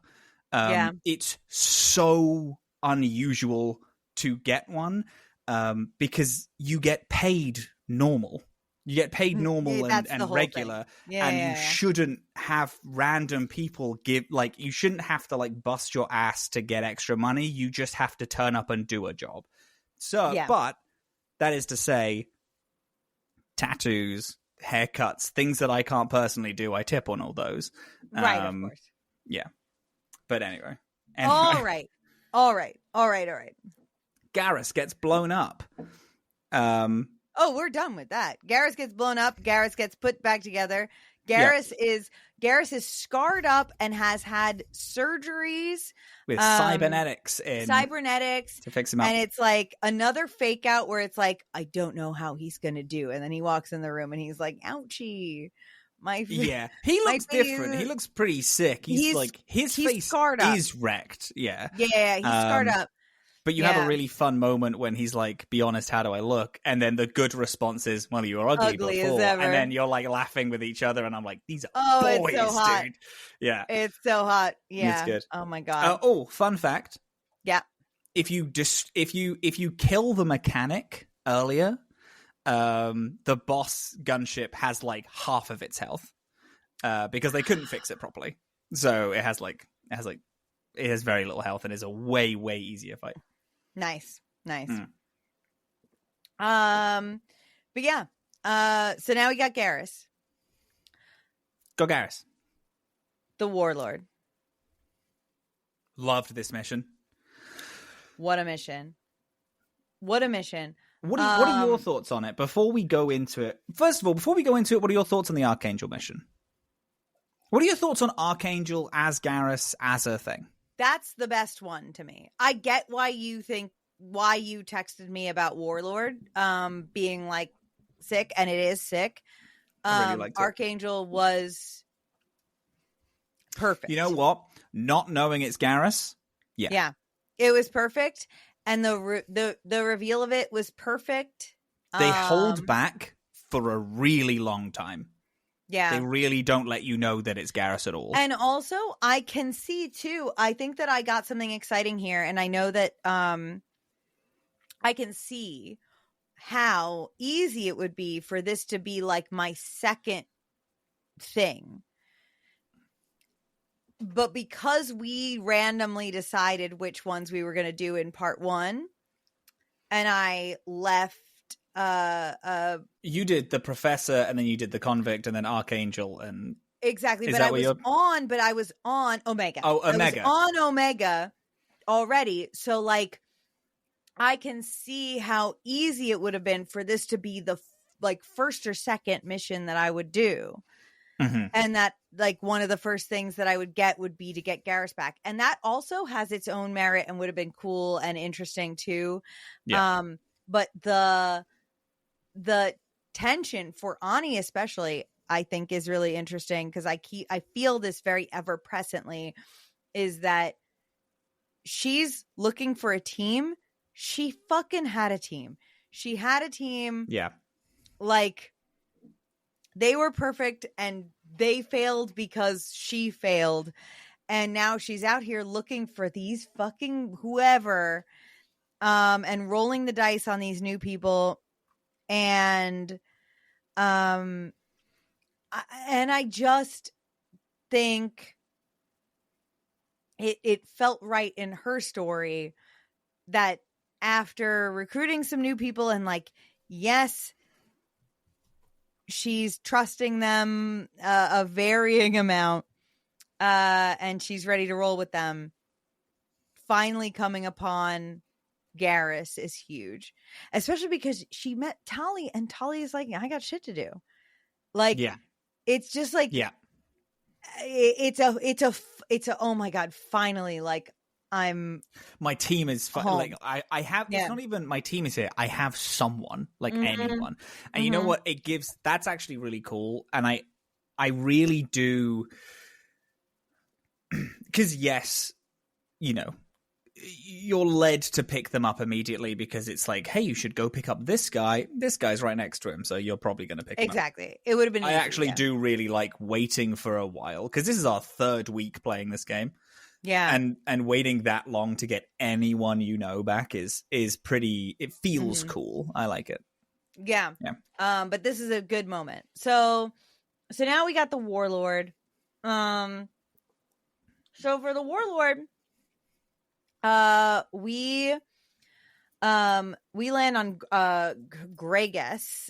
It's so unusual to get one. Because you get paid normal. You get paid normal and regular, you shouldn't have random people you shouldn't have to like bust your ass to get extra money. You just have to turn up and do a job. So, but that is to say, tattoos, haircuts, things that I can't personally do, I tip on all those. Right, of course. Yeah. But anyway. All right. Garrus gets blown up. We're done with that. Garrus gets blown up. Garrus gets put back together. Garrus is scarred up and has had surgeries with cybernetics to fix him up. And it's like another fake out where it's like, I don't know how he's gonna do. And then he walks in the room and he's like, ouchie. He looks different. He looks pretty sick. He's like his face is wrecked. Yeah, he's scarred up. But you have a really fun moment when he's like, be honest, how do I look? And then the good response is, well, you were ugly before. And then you're like laughing with each other. And I'm like, these are boys, it's so hot. dude. Yeah. It's so hot. Yeah. It's good. Oh my God. Fun fact. Yeah. If you kill the mechanic earlier, the boss gunship has like half of its health, because they couldn't fix it properly. So it has very little health and is a way, way easier fight. Nice. But yeah. So now we got Garrus. Go Garrus. The Warlord. Loved this mission. What a mission. What are your thoughts on it before we go into it? First of all, what are your thoughts on the Archangel mission? What are your thoughts on Archangel as Garrus as a thing? That's the best one to me. I get why you texted me about Warlord being like sick, and it is sick. I really liked it. Archangel was perfect. You know what? Not knowing it's Garrus. Yeah. It was perfect, and the reveal of it was perfect. They hold back for a really long time. Yeah. They really don't let you know that it's Garrus at all. And also, I can see, too, I think that I got something exciting here, and I know that I can see how easy it would be for this to be, like, my second thing. But because we randomly decided which ones we were going to do in part 1, and I left you did the Professor, and then you did the Convict, and then Archangel, and exactly. But I was on Omega. Oh, Omega. I was on Omega already, so like I can see how easy it would have been for this to be the like first or second mission that I would do. Mm-hmm. And that, like, one of the first things that I would get would be to get Garrus back. And that also has its own merit and would have been cool and interesting, too. Yeah. But the tension for Ani especially, I think, is really interesting because I feel this very ever presently, is that she's looking for a team. She fucking had a team. She had a team. Yeah. Like, they were perfect and they failed because she failed. And now she's out here looking for these fucking whoever, and rolling the dice on these new people. And I just think it felt right in her story that after recruiting some new people and, like, yes, she's trusting them a varying amount, and she's ready to roll with them. Finally coming upon Garrus is huge, especially because she met Tali, and Tali is like, I got shit to do. Like, yeah. It's just like, yeah, it's a oh my God, finally, like, my team is like, I have, yeah. It's not even my team is here. I have someone, like, Mm-hmm. anyone. And you know what it gives? That's actually really cool. And I really do, because yes, you know, you're led to pick them up immediately because it's like, hey, you should go pick up this guy. This guy's right next to him, so you're probably going to pick him up. Exactly. It would have been I easy, actually do really like waiting for a while, because this is our third week playing this game. Yeah. And waiting that long to get anyone you know back is pretty, it feels cool. I like it. Yeah. But this is a good moment. So now we got the Warlord. So for the Warlord, we land on Gragas,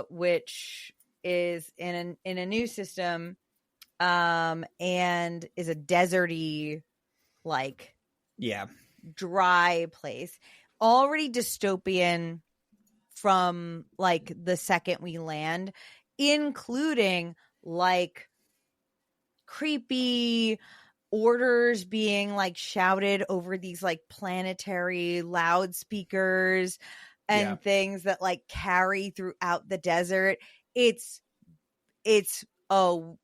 which is in a new system, and is a deserty, like, dry place, already dystopian from, like, the second we land, including, like, creepy orders being, like, shouted over these, like, planetary loudspeakers and things that, like, carry throughout the desert. It's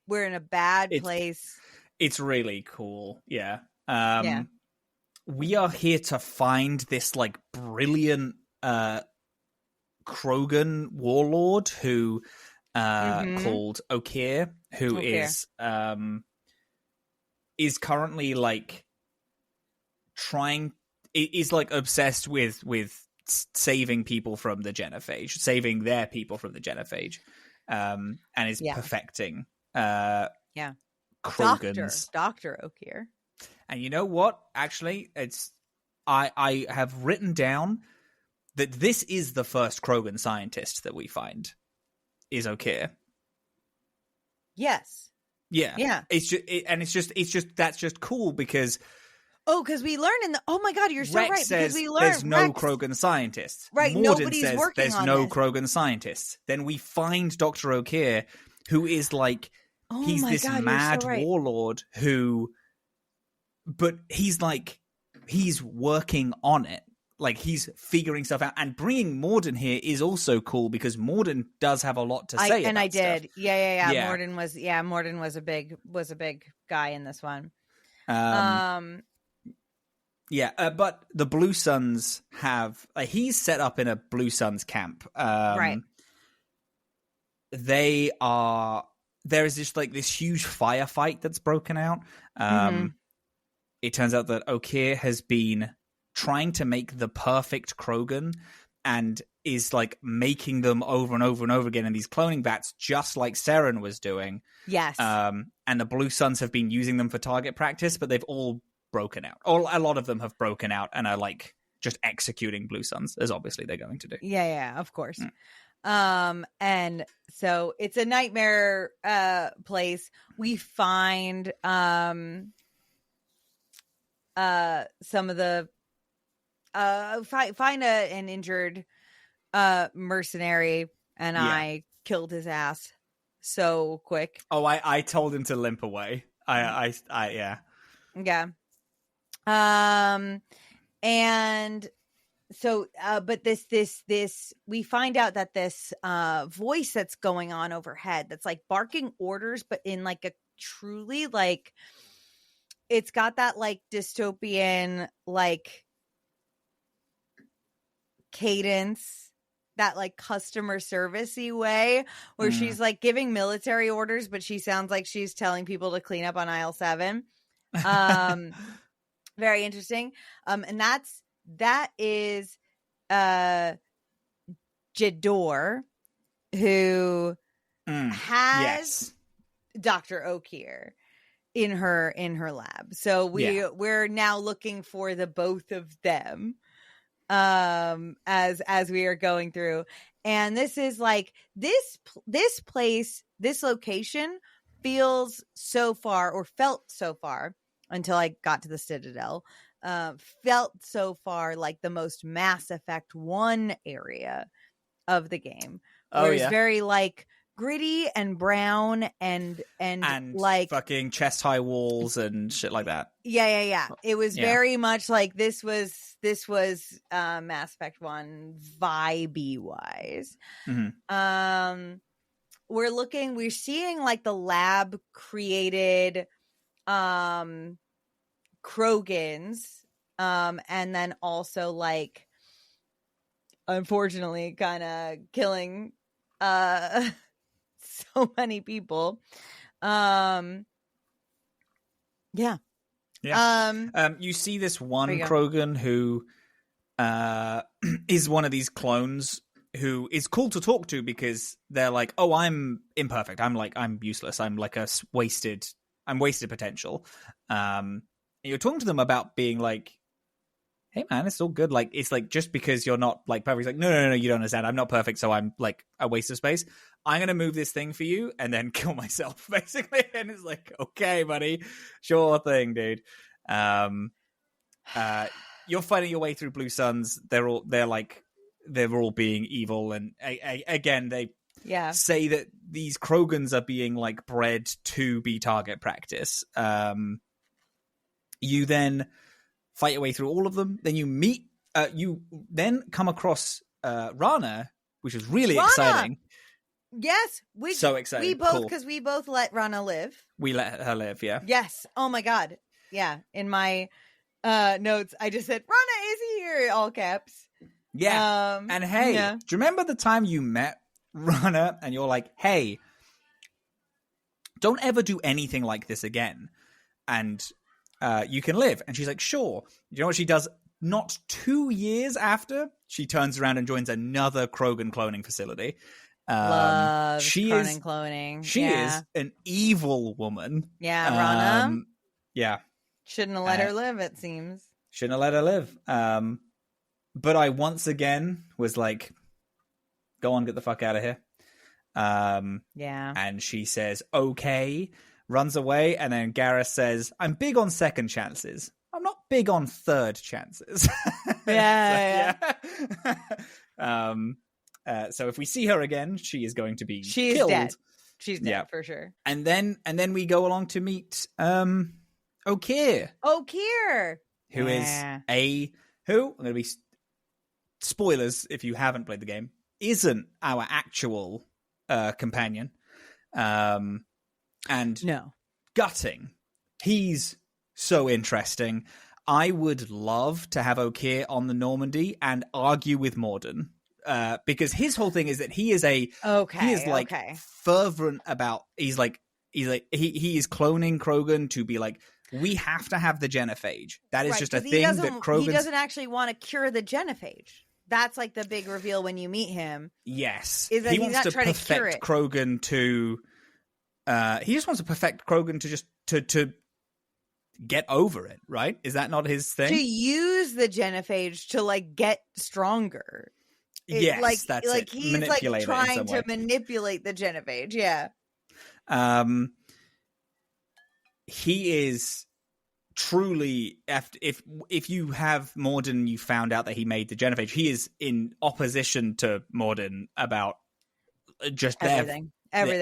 we're in a bad place. It's really cool. Yeah. We are here to find this, like, brilliant Krogan warlord who called Okir, who is currently, like, is like obsessed with saving people from the genophage, saving their people from the genophage, and is perfecting Krogans. Dr. Okir. And you know what? Actually, I have written down that this is the first Krogan scientist that we find is Okir. Yes. Yeah. It's just that's just cool because because we learn oh my God, you're so Rex right. Says because we learn there's no Krogan scientists. Right. Morden Nobody's says working there's on no this. Krogan scientists. Then we find Dr. Okir, who is like he's this mad warlord but he's like he's working on it. Like, he's figuring stuff out, and bringing Morden here is also cool because Morden does have a lot to say. And I did, stuff. yeah. Morden was a big guy in this one. But the Blue Suns have he's set up in a Blue Suns camp. Right. They are there is just like this huge firefight that's broken out. It turns out that Okeer has been trying to make the perfect Krogan and is like making them over and over and over again in these cloning vats, just like Seren was doing. Yes. And the Blue Suns have been using them for target practice, but they've all broken out. Or a lot of them have broken out and are like just executing Blue Suns, as obviously they're going to do. Yeah, of course. And so it's a nightmare place. We find some of the find an injured mercenary, and I killed his ass so quick. Oh, I told him to limp away. Yeah. And so but this we find out that this voice that's going on overhead, that's like barking orders, but in like a truly like, it's got that like dystopian like cadence, that like customer servicey way where she's like giving military orders, but she sounds like she's telling people to clean up on aisle 7. Very interesting. And that is Jador, who has Dr. Okeer in her lab. So we're now looking for the both of them as we are going through. And this is like this place, this location feels so far, or felt so far until I got to the Citadel, felt so far like the most Mass Effect 1 area of the game. Where it's very like gritty and brown and like fucking chest high walls and shit like that. Yeah. It was very much like this was Mass Effect 1 vibe wise. We're seeing like the lab created Krogans, and then also like unfortunately kind of killing so many people. You see this one Krogan who is one of these clones who is cool to talk to because they're like, oh, I'm imperfect, I'm useless, I'm like wasted potential. And you're talking to them about being like, hey man, it's all good, like it's like just because you're not like perfect, it's like no, you don't understand, I'm not perfect, so I'm like a waste of space, I'm gonna move this thing for you and then kill myself basically. And it's like, okay buddy, sure thing, dude. You're fighting your way through Blue Suns, they're all being evil, and again they say that these Krogans are being like bred to be target practice. You then fight your way through all of them. Then you meet, you then come across Rana, which is really exciting. Yes, so exciting. We both let Rana live. We let her live, yeah. Yes. Oh my god. Yeah. In my notes, I just said Rana is here, all caps. Yeah. And hey, do you remember the time you met Rana and you're like, hey, don't ever do anything like this again, and you can live? And she's like, sure. You know what she does? Not 2 years after, she turns around and joins another Krogan cloning facility. Loves cloning. She is an evil woman. Yeah, Rana. Yeah. Shouldn't have let her live, it seems. Shouldn't have let her live. But I once again was like, go on, get the fuck out of here. And she says, okay, runs away. And then Gareth says, I'm big on second chances. I'm not big on third chances. So if we see her again, she is going to be killed. Dead. She's dead for sure. And then we go along to meet Okeer. Who is who, I'm going to be spoilers if you haven't played the game, isn't our actual companion. And no. Gutting. He's so interesting. I would love to have Okeer on the Normandy and argue with Morden because his whole thing is that he is like fervent about he is cloning Krogan to be like, we have to have the genophage. That is just a thing that Krogan. He doesn't actually want to cure the genophage. That's like the big reveal when you meet him. Yes, is that he wants to perfect Krogan to. He just wants to perfect Krogan to just to get over it, right? Is that not his thing? To use the genophage to like get stronger. Yes, that's like it. He's like trying to manipulate the genophage. Yeah. He is truly, if you have Morden, you found out that he made the genophage. He is in opposition to Morden about just everything, and it's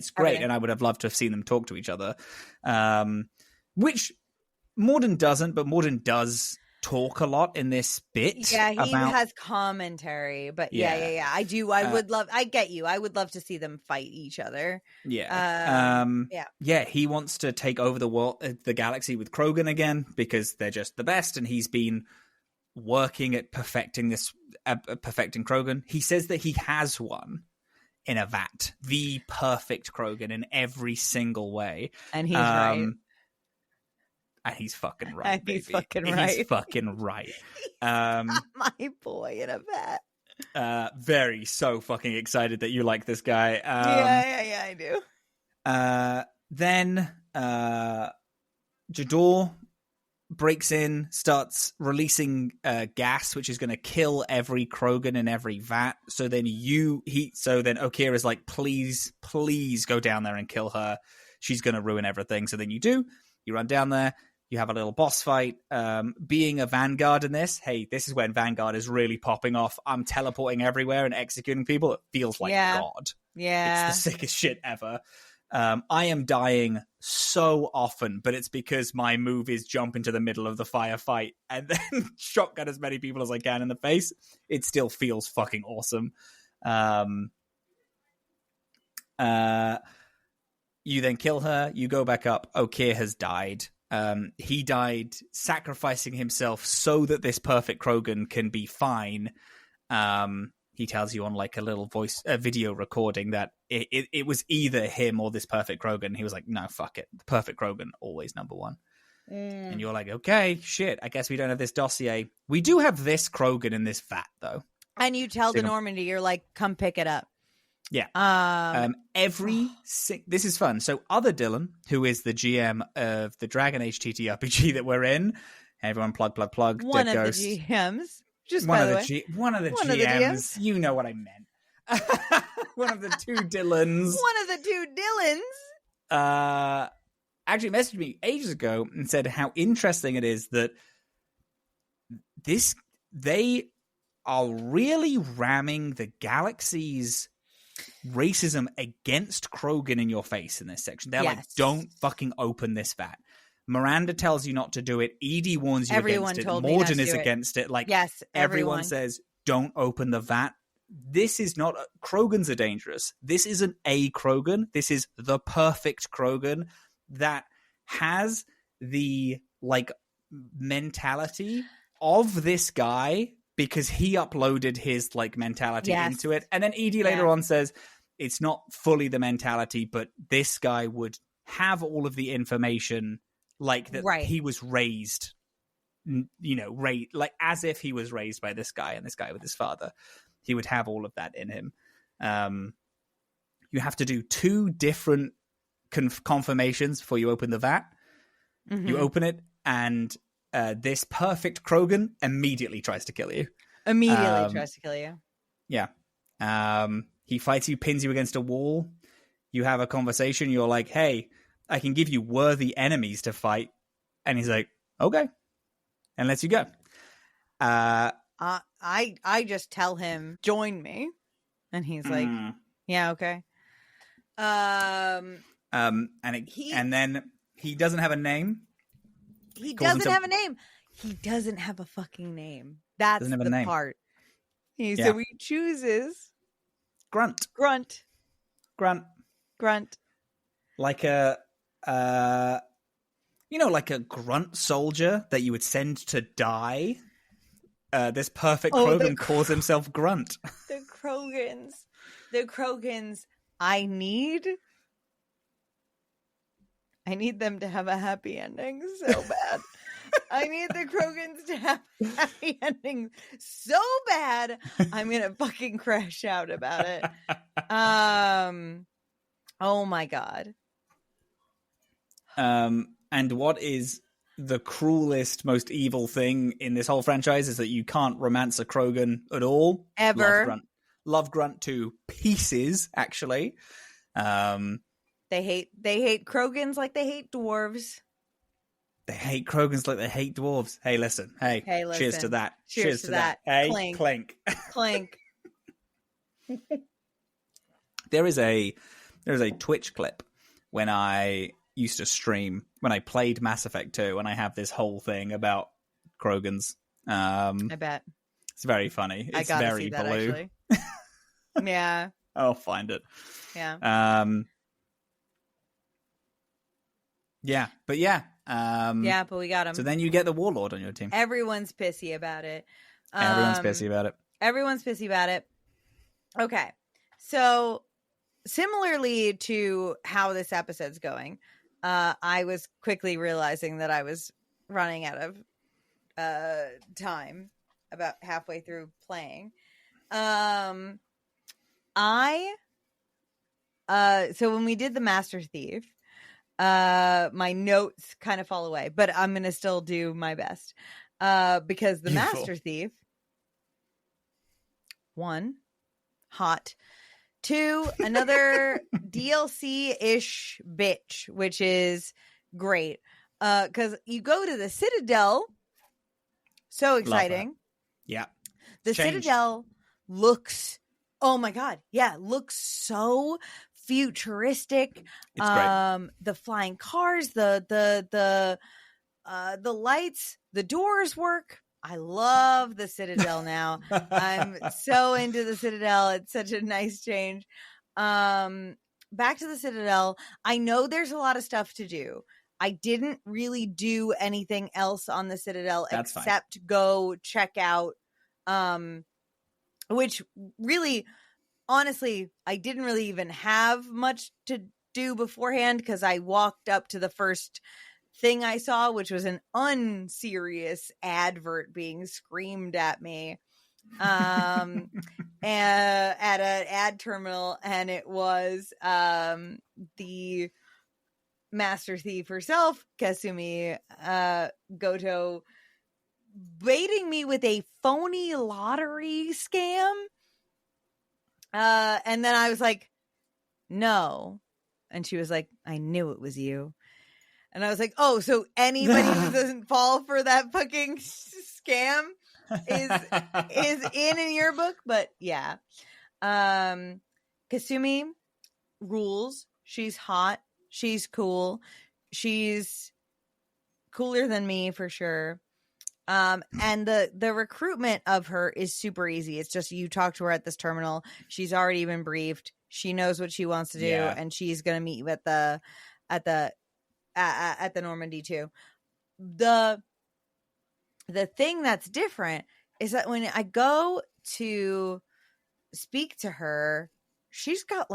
great. Everything. And I would have loved to have seen them talk to each other, which Morden doesn't, but Morden does talk a lot in this bit. Yeah, he has commentary, but yeah. I do. I would love. I get you. I would love to see them fight each other. Yeah. Yeah. He wants to take over the world, the galaxy with Krogan again because they're just the best, and he's been working at perfecting Krogan. He says that he has one in a vat, the perfect Krogan in every single way, and he's right. And he's fucking right. He's fucking right. He's fucking right. My boy in a vat. Very so fucking excited that you like this guy. Yeah, I do. Then Jador breaks in, starts releasing gas, which is going to kill every Krogan in every vat. So then Okira's like, please go down there and kill her. She's going to ruin everything. So then you do. You run down there. You have a little boss fight. Being a Vanguard in this, hey, this is when Vanguard is really popping off. I'm teleporting everywhere and executing people. It feels like God. Yeah. It's the sickest shit ever. I am dying so often, but it's because my move is jump into the middle of the firefight and then shotgun as many people as I can in the face. It still feels fucking awesome. You then kill her. You go back up. Okir has died. He died sacrificing himself so that this perfect Krogan can be fine. He tells you on like a little video recording that it was either him or this perfect Krogan. He was like, no, fuck it. The perfect Krogan, always number one. And you're like, okay, shit, I guess we don't have this dossier. We do have this Krogan in this vat, though. And you tell the Normandy, you're like, come pick it up. Yeah. This is fun. So other Dillin, who is the GM of the Dragon Age TTRPG that we're in, everyone plug. One Dead of Ghost. the GMs. Just one by of the the way. One of the GMs. You know what I meant. One of the two Dillins. One of the two Dillins. Actually messaged me ages ago and said how interesting it is that they are really ramming the galaxy's racism against Krogan in your face in this section. They're like, don't fucking open this vat. Miranda tells you not to do it. Edie warns you against it. Morden is against it. Like, yes, everyone says, don't open the vat. This is not... Krogans are dangerous. This isn't a Krogan. This is the perfect Krogan that has the, like, mentality of this guy because he uploaded his, like, mentality into it. And then Edie later on says, it's not fully the mentality, but this guy would have all of the information... like that he was raised, like as if he was raised by this guy and this guy with his father. He would have all of that in him. You have to do 2 different confirmations before you open the vat. Mm-hmm. You open it, and this perfect Krogan immediately tries to kill you. Yeah. He fights you, pins you against a wall. You have a conversation. You're like, hey, I can give you worthy enemies to fight. And he's like, okay. And lets you go. I just tell him, join me. And he's like, yeah, okay. And then he doesn't have a name. He doesn't have a name. He doesn't have a fucking name. That's the part. So he chooses Grunt. Like a like a grunt soldier that you would send to die. this perfect Oh, Krogan calls himself Grunt. The Krogans. I need them to have a happy ending so bad. I need the Krogans to have a happy ending so bad. I'm gonna fucking crash out about it. Oh my god. And what is the cruelest, most evil thing in this whole franchise is that you can't romance a Krogan at all. Ever. Love Grunt to pieces, actually. They hate Krogans like they hate dwarves. They hate Krogans like they hate dwarves. Hey, listen. Hey, listen. Cheers to that. Cheers to that. Hey, Clink. clink. Clink. There is a Twitch clip when I used to stream when I played Mass Effect 2, and I have this whole thing about Krogans. I bet. It's very funny. It's very see that, blue. actually. Yeah. I'll find it. Yeah. Yeah, but yeah. Yeah, but we got him. So then you get the Warlord on your team. Everyone's pissy about it. Everyone's pissy about it. Okay. So similarly to how this episode's going, I was quickly realizing that I was running out of time about halfway through playing. So when we did the Masterthief, my notes kind of fall away, but I'm gonna still do my best, because the Masterthief, 1, hot, 2, another DLC-ish bitch, which is great, because you go to the Citadel. So exciting. Yeah, the Citadel looks, oh my god, yeah, looks so futuristic. It's great. The flying cars, the lights, the doors work. I love the Citadel now. I'm so into the Citadel. It's such a nice change. Back to the Citadel. I know there's a lot of stuff to do. I didn't really do anything else on the Citadel except go check out, which really, honestly, I didn't really even have much to do beforehand, because I walked up to the first thing I saw, which was an unserious advert being screamed at me and at an ad terminal, and it was the Masterthief herself, Kasumi Goto, baiting me with a phony lottery scam. And then I was like, no. And she was like, I knew it was you. And I was like, oh, so anybody who doesn't fall for that fucking scam is in your book? But yeah. Kasumi rules. She's hot. She's cool. She's cooler than me for sure. And the recruitment of her is super easy. It's just you talk to her at this terminal. She's already been briefed. She knows what she wants to do, and she's gonna meet you at the Normandy too. The thing that's different is that when I go to speak to her, she's got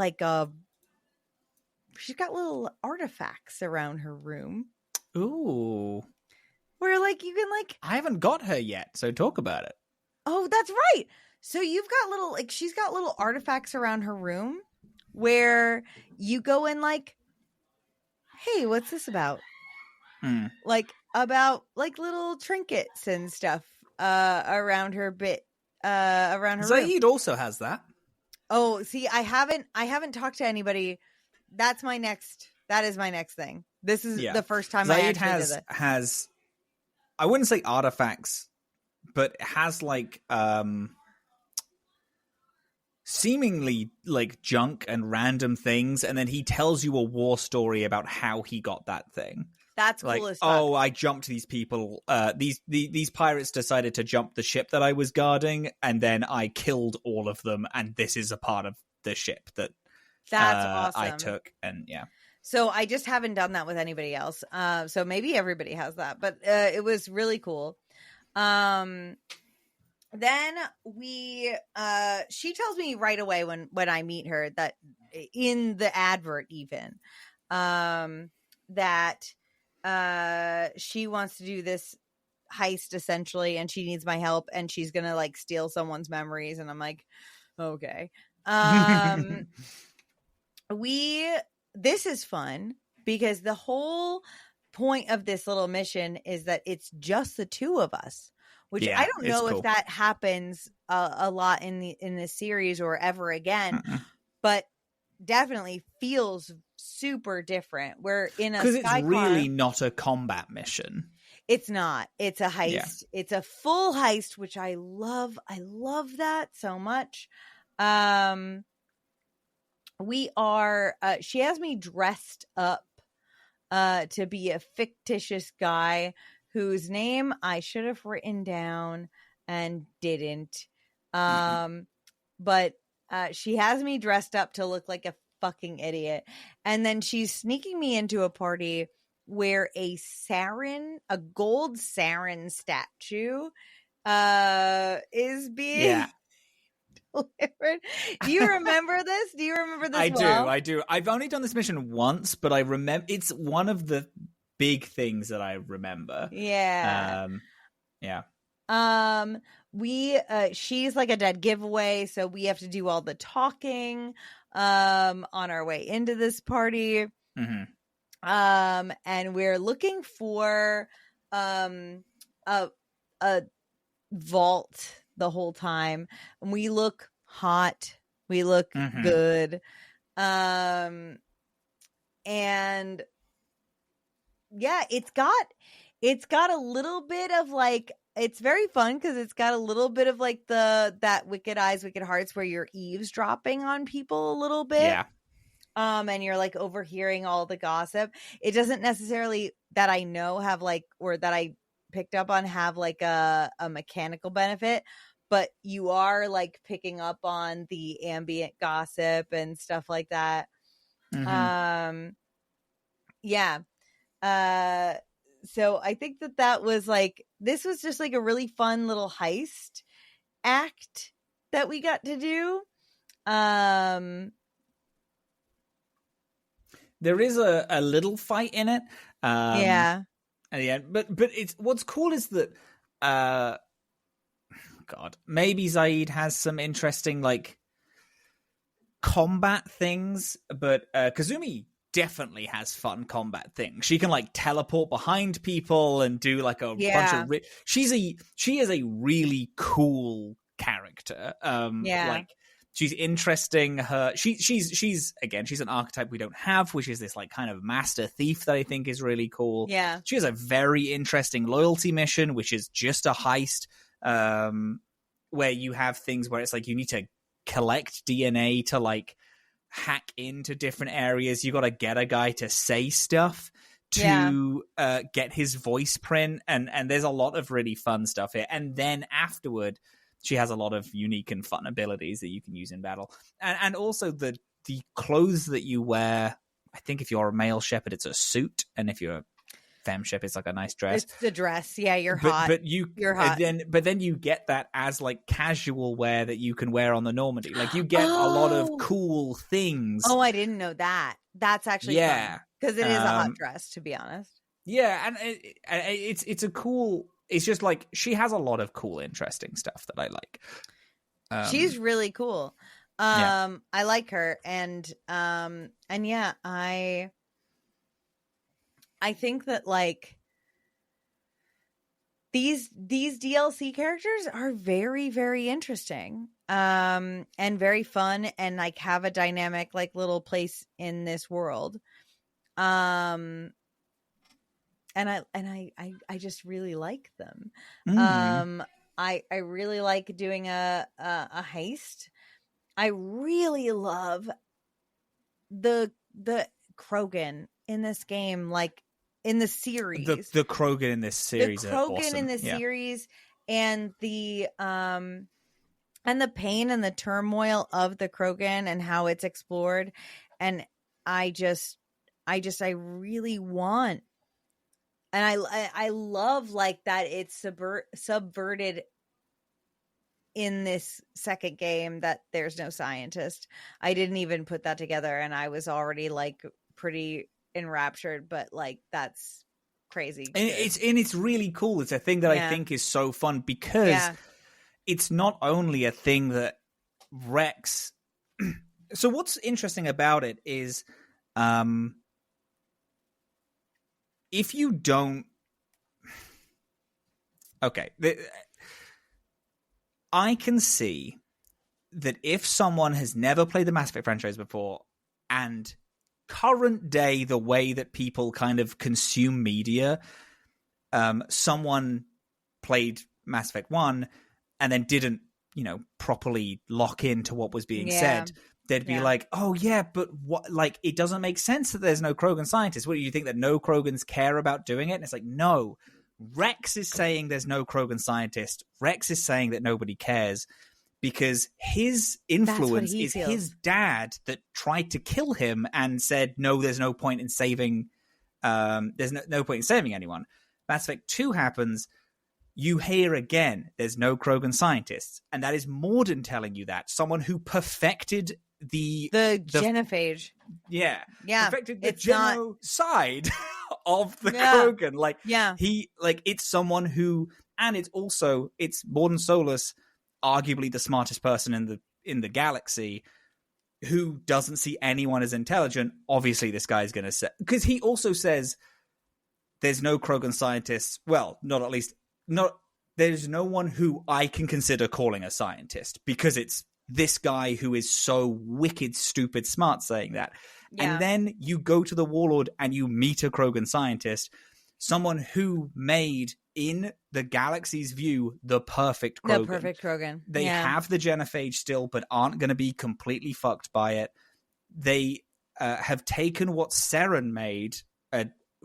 little artifacts around her room. Ooh. Where you can I haven't got her yet, so talk about it. Oh, that's right. So you've got little she's got little artifacts around her room where you go in hey, what's this about? About little trinkets and stuff around her around her room. Zaid also has that. Oh, see, I haven't talked to anybody. That is my next thing. This is the first time Zaid I actually did it. has I wouldn't say artifacts, but it has seemingly junk and random things, and then he tells you a war story about how he got that thing. That's cool as fuck. Oh, I jumped these people. These pirates decided to jump the ship that I was guarding, and then I killed all of them, and this is a part of the ship that's awesome. I took, and yeah. So I just haven't done that with anybody else. So maybe everybody has that, but it was really cool. then she tells me right away when I meet her that in the advert even that she wants to do this heist essentially, and she needs my help, and she's gonna like steal someone's memories, and I'm like, okay. This is fun because the whole point of this little mission is that it's just the two of us, which I don't know if that happens a lot in this series or ever again, but definitely feels super different. We're in a because it's really not a combat mission. It's not. It's a heist. Yeah. It's a full heist, which I love. I love that so much. We are. She has me dressed up to be a fictitious guy whose name I should have written down and didn't. But she has me dressed up to look like a fucking idiot, and then she's sneaking me into a party where a gold Saren statue is being delivered. Do you remember this? I do. I've only done this mission once, but I remember it's one of the big things that I remember. Yeah. She's like a dead giveaway, so we have to do all the talking on our way into this party. And we're looking for a vault the whole time, and we look hot, we look good, and yeah, it's got a little bit of like, it's very fun because it's got a little bit of like that Wicked Eyes, Wicked Hearts where you're eavesdropping on people a little bit. Yeah. And you're like overhearing all the gossip. It doesn't necessarily that I know have like, or that I picked up on have like a mechanical benefit, but you are like picking up on the ambient gossip and stuff like that. Yeah. So I think that was like, this was just like a really fun little heist act that we got to do. There is a little fight in it. At the end. But it's what's cool is that God, maybe Zaid has some interesting like combat things, but Kazumi definitely has fun combat things. She can like teleport behind people and do like a bunch of she is a really cool character. Like she's interesting. She's again, she's an archetype we don't have, which is this like kind of Masterthief that I think is really cool. Yeah. She has a very interesting loyalty mission, which is just a heist, where you have things where it's like you need to collect DNA to like hack into different areas. You got to get a guy to say stuff to get his voice print, and there's a lot of really fun stuff here. And then afterward, she has a lot of unique and fun abilities that you can use in battle. And also the clothes that you wear, I think if you're a male shepherd, it's a suit. And if you're a femme shepherd, it's like a nice dress. It's the dress. Yeah, you're hot. But you're hot. But then you get that as like casual wear that you can wear on the Normandy. Like you get a lot of cool things. Oh, I didn't know that. That's actually fun. Because it is a hot dress, to be honest. Yeah, and it's a cool... It's just like she has a lot of cool, interesting stuff that I like. She's really cool. I like her, and yeah, I think that like these DLC characters are very, very interesting, and very fun, and like have a dynamic like little place in this world. And I just really like them. I really like doing a heist. I really love the Krogan in this game, like in the series. The Krogan in this series, the Krogan are awesome. in the series, and the pain and the turmoil of the Krogan and how it's explored, and I really want. And I love like that it's subverted in this second game that there's no scientist. I didn't even put that together, and I was already like pretty enraptured, but like that's crazy. And it's really cool. It's a thing that I think is so fun because it's not only a thing that Rex. So what's interesting about it is, if you don't, okay, I can see that if someone has never played the Mass Effect franchise before, and current day, the way that people kind of consume media, someone played Mass Effect 1 and then didn't, properly lock into what was being said, they'd be like, oh yeah, but what, like, it doesn't make sense that there's no Krogan scientists. What do you think, that no Krogans care about doing it? And it's like, no, Rex is saying there's no Krogan scientist. Rex is saying that nobody cares because his influence is his dad that tried to kill him and said, no, there's no point in saving, there's no point in saving anyone. Mass Effect 2 happens. You hear again, there's no Krogan scientists. And that is Morden telling you that. Someone who perfected the genophage. Yeah. Perfected the genocide of the Krogan. Like, it's someone who, and it's Morden Solus, arguably the smartest person in the galaxy, who doesn't see anyone as intelligent. Obviously, this guy's going to say, because he also says there's no Krogan scientists. Well, there's no one who I can consider calling a scientist, because it's this guy who is so wicked, stupid, smart saying that. Yeah. And then you go to the Warlord and you meet a Krogan scientist, someone who made, in the galaxy's view, the perfect Krogan. The perfect Krogan. They have the genophage still, but aren't going to be completely fucked by it. They have taken what Seren made,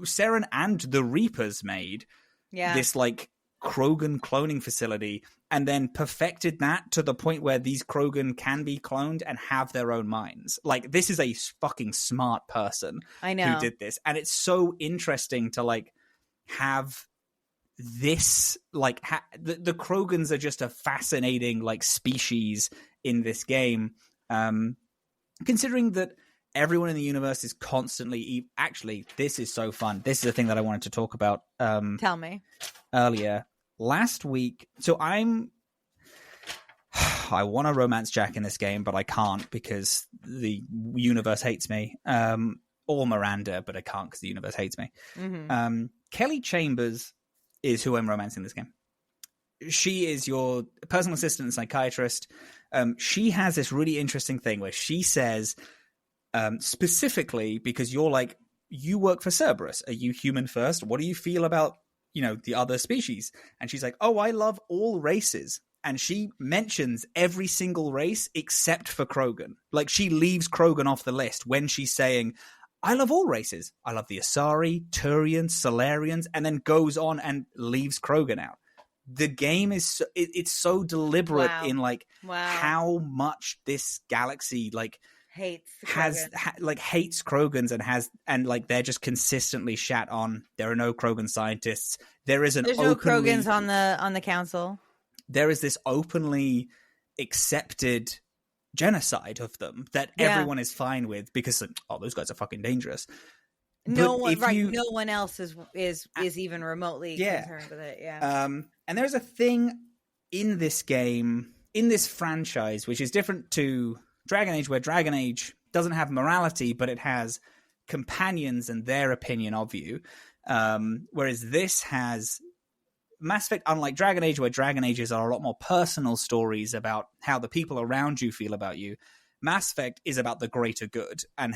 Seren and the Reapers made, this like Krogan cloning facility, and then perfected that to the point where these Krogan can be cloned and have their own minds. Like, this is a fucking smart person who did this. And it's so interesting to like have this, like the Krogans are just a fascinating like species in this game, considering that everyone in the universe is constantly actually, this is so fun. This is the thing that I wanted to talk about tell me earlier last week. So I want to romance Jack in this game, but I can't because the universe hates me, or Miranda, but I can't because the universe hates me. Kelly Chambers is who I'm romancing this game. She is your personal assistant and psychiatrist. She has this really interesting thing where she says, specifically because you're like, you work for Cerberus. Are you human first? What do you feel about, the other species? And she's like, oh, I love all races. And she mentions every single race except for Krogan. Like, she leaves Krogan off the list when she's saying, I love all races. I love the Asari, Turians, Solarians, and then goes on and leaves Krogan out. The game is it's so deliberate in like how much this galaxy like hates hates Krogans and like they're just consistently shat on. There are no Krogan scientists. There's no Krogans on the council. There is this openly accepted genocide of them that everyone is fine with because those guys are fucking dangerous. No one else is even remotely concerned with it. And there's a thing in this game, in this franchise, which is different to Dragon Age, where Dragon Age doesn't have morality, but it has companions and their opinion of you. Whereas this has Mass Effect, unlike Dragon Age, where Dragon Ages are a lot more personal stories about how the people around you feel about you. Mass Effect is about the greater good and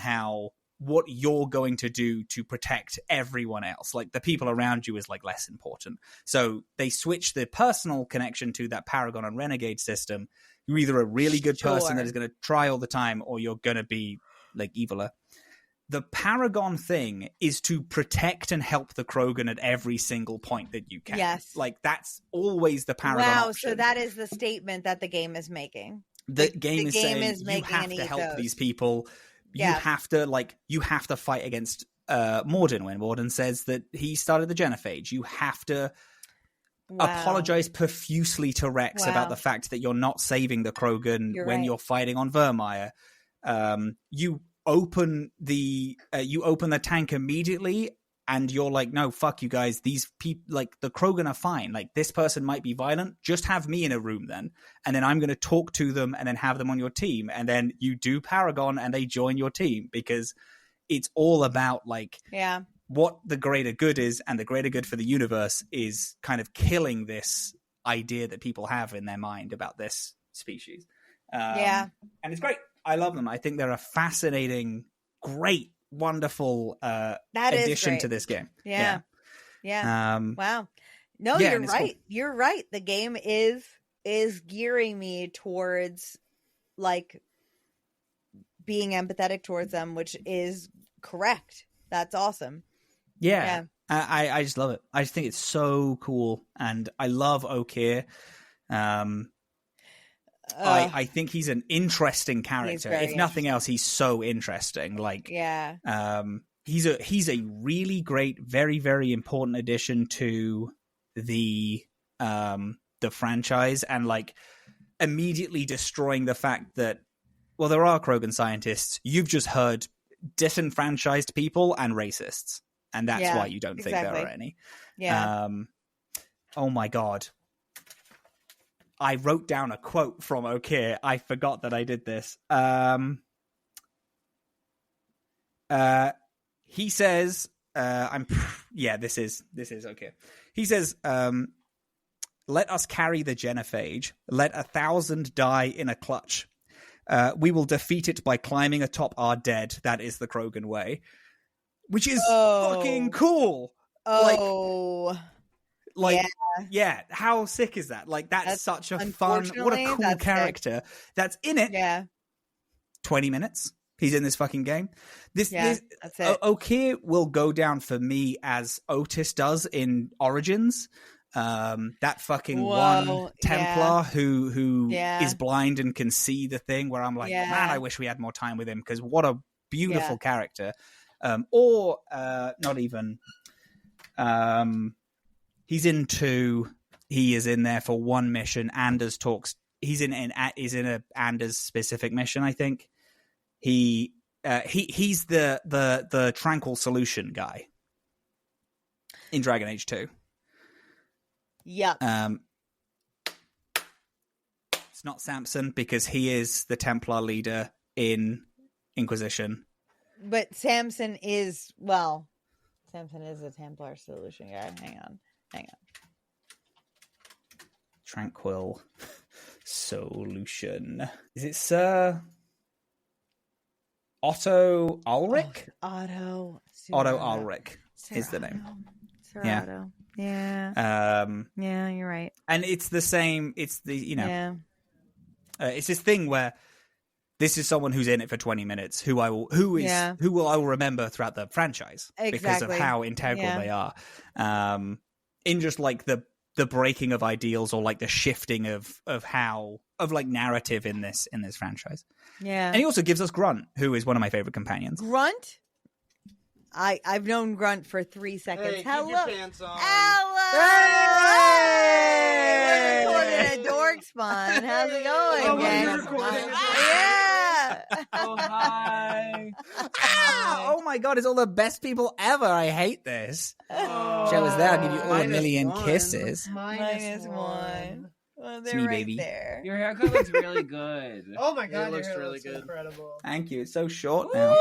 what you're going to do to protect everyone else. Like, the people around you is like less important. So they switch the personal connection to that Paragon and Renegade system. You're either a really good person that is going to try all the time, or you're going to be like eviler. The Paragon thing is to protect and help the Krogan at every single point that you can. Yes. Like, that's always the Paragon option. So that is the statement that the game is making. The game is saying you have to help these people. You have to fight against Morden when Morden says that he started the genophage. You have to apologize profusely to Rex about the fact that you're not saving the Krogan when you're fighting on Vermeer. You open the tank immediately, and you're like, no, fuck you guys. These people, like, the Krogan are fine. Like, this person might be violent. Just have me in a room then, and then I'm going to talk to them and then have them on your team. And then you do Paragon, and they join your team, because it's all about, like, what the greater good is, and the greater good for the universe is kind of killing this idea that people have in their mind about this species. And it's great. I love them. I think they're a fascinating, great, wonderful addition to this game. Wow. No, you're right. Cool. You're right. The game is gearing me towards, like, being empathetic towards them, which is correct. That's awesome. Yeah. I just love it. I just think it's so cool, and I love Okeer. I think he's an interesting character. If nothing else, he's so interesting. Like, he's a really great, very, very important addition to the franchise, and, like, immediately destroying the fact that, well, there are Krogan scientists. You've just heard disenfranchised people and racists. And that's why you don't think there are any. Oh my God. I wrote down a quote from Okeer. I forgot that I did this. He says, this is Okeer. He says, let us carry the genophage. Let 1,000 die in a clutch. We will defeat it by climbing atop our dead. That is the Krogan way. Which is fucking cool. How sick is that? Like, that's such a fun, what a cool character that's in it. 20 minutes he's in this fucking game. Okeer will go down for me as Otis does in Origins. That fucking one Templar who is blind and can see the thing, where I'm like, man, I wish we had more time with him, because what a beautiful character. Not even. He's in 2. He is in there for one mission. Anders talks. He's in a Anders specific mission, I think. He's the tranquil solution guy in Dragon Age 2. Yeah. It's not Samson, because he is the Templar leader in Inquisition. But Samson is a Templar solution guy. Hang on. Tranquil solution. Is it Sir Otto Ulrich? Otto Ulrich is the name. Sir Otto. Yeah. You're right. And it's the same. It's the it's this thing where this is someone who's in it for 20 minutes, who I will remember throughout the franchise because of how integral they are. In just, like, the breaking of ideals, or, like, the shifting of narrative in this franchise. Yeah. And he also gives us Grunt, who is one of my favorite companions. Grunt? I've known Grunt for 3 seconds. Hey, hello. keep your pants on. Hello. Hey! We're recording at Dorkspawn. How's it going, gang? Oh, hi. Oh my God, it's all the best people ever. I hate this. Show us that. I'll give you all a million kisses. Minus one. Well, it's me, baby. There. Your haircut looks really good. Oh my God, it looks really good. Incredible. Thank you. It's so short now.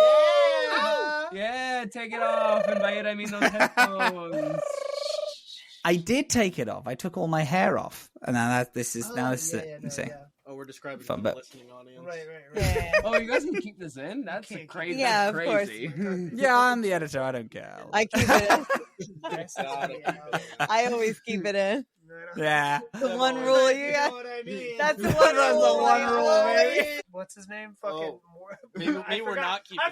Yeah, take it off. And by it, I mean those headphones. I did take it off. I took all my hair off, and now this is insane. Yeah. Oh, we're describing fun, the listening audience. Right. Yeah. Oh, you guys can keep this in? That's crazy. Yeah, that's crazy. Of course. Yeah, I'm the editor. I don't care. I keep it in. I always keep it in. Yeah. The one rule you got. That's the one rule, baby. What's his name? Fucking Maybe we're not keeping I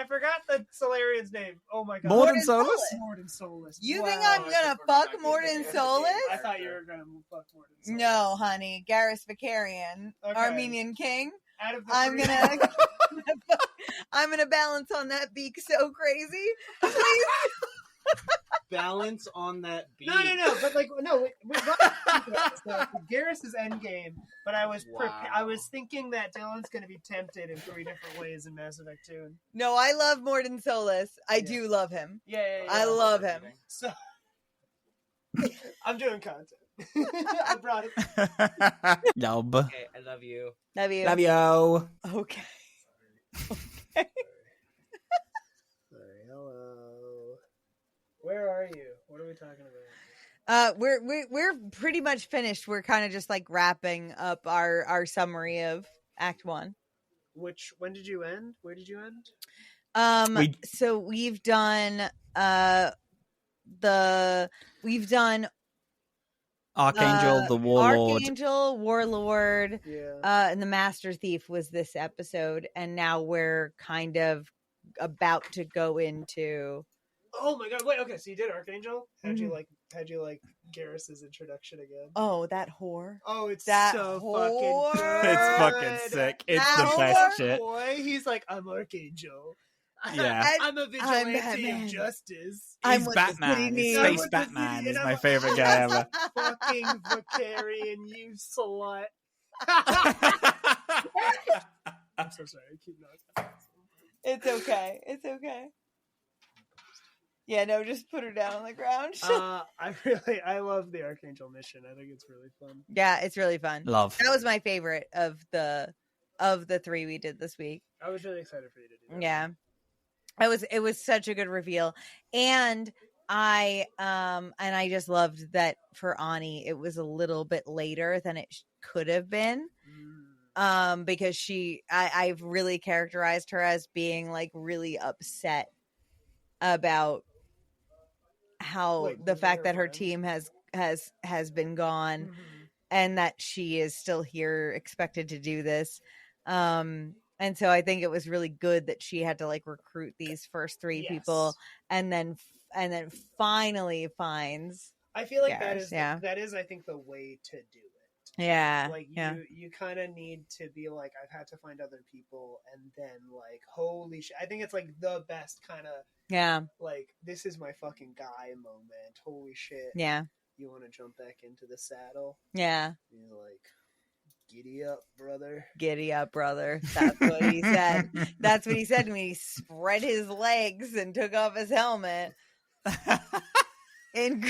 forgot the Solarian's name. Oh my God. Morden Solus? Morden Solus. You think I'm gonna fuck Morden Solus? I thought you were gonna fuck Morden Solus. No, honey. Garrus Vicarian, Armenian king. I'm gonna balance on that beak so crazy. Please. balance on that beat. No. But like, no. Garrus's endgame. But I was I was thinking that Dylan's going to be tempted in 3 different ways in Mass Effect 2. No, I love Mordin Solus. I do love him. Yeah. I love him. So I'm doing content. I brought it. Yub. Okay, I love you. Love you. Love you. Okay. Sorry, hello. Where are you? What are we talking about? We're pretty much finished. We're kind of just like wrapping up our summary of Act 1. When did you end? Where did you end? So we've done Archangel, the Warlord. Archangel, Warlord, Yeah. and the Masterthief was this episode, and now we're kind of about to go into. Oh my god! Wait. Okay. So you did Archangel. How'd you like Garrus's introduction again? Oh, that whore! Oh, it's That so whore. fucking good. It's fucking sick. It's That the best whore. shit. Boy, he's like, I'm Archangel. Yeah. I'm a vigilante Batman. of justice. I'm He's what the Batman. city He's needs. Space I'm what the Batman city- is and my I'm- favorite guy ever. Fucking Vicarian, you slut. I'm so sorry. I keep not. It's okay. It's okay. Yeah, no, just put her down on the ground. I love the Archangel mission. I think it's really fun. Yeah, it's really fun. Love. That was my favorite of the 3 we did this week. I was really excited for you to do that. Yeah. It was such a good reveal. And I just loved that for Ani it was a little bit later than it could have been. Because I've really characterized her as being like really upset about how the fact that her team has been gone and that she is still here expected to do this. And so I think it was really good that she had to like recruit these first 3 people and then finally finds. I feel like Garrus, that is I think the way to do it. Yeah. Like you kind of need to be like, I've had to find other people, and then like, holy shit, I think it's like the best kind of like, this is my fucking guy moment. Holy shit. Yeah. You want to jump back into the saddle? Yeah. You're like, giddy up, brother. Giddy up, brother. That's what he said. That's what he said when he spread his legs and took off his helmet. And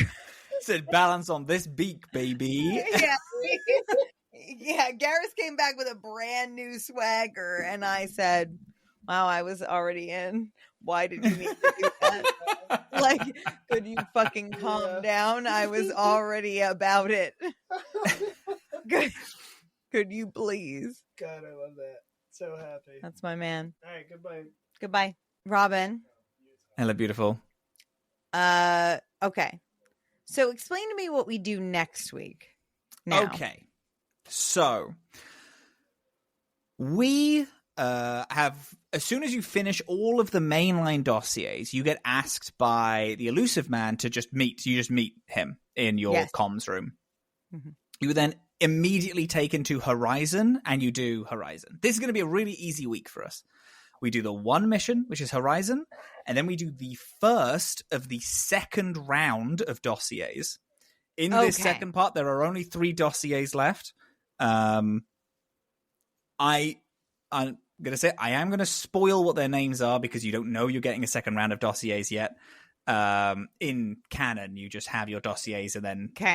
said, balance on this beak, baby. Yeah, Garrus came back with a brand new swagger, and I said, wow, I was already in. Why did you need to do that? Like, could you fucking calm down? I was already about it. Could you please? God, I love that. So happy. That's my man. All right, goodbye. Goodbye. Robin. Hello, beautiful. Okay. So explain to me what we do next week. Now. Okay. So, we have, as soon as you finish all of the mainline dossiers, you get asked by the elusive man to just meet. You just meet him in your comms room. Mm-hmm. You then immediately taken to Horizon, and you do Horizon. This is going to be a really easy week for us. We do the one mission, which is Horizon, and then we do the first of the second round of dossiers. In this second part, there are only 3 dossiers left. I'm going to say I am going to spoil what their names are because you don't know you're getting a second round of dossiers yet. In canon, you just have your dossiers and then you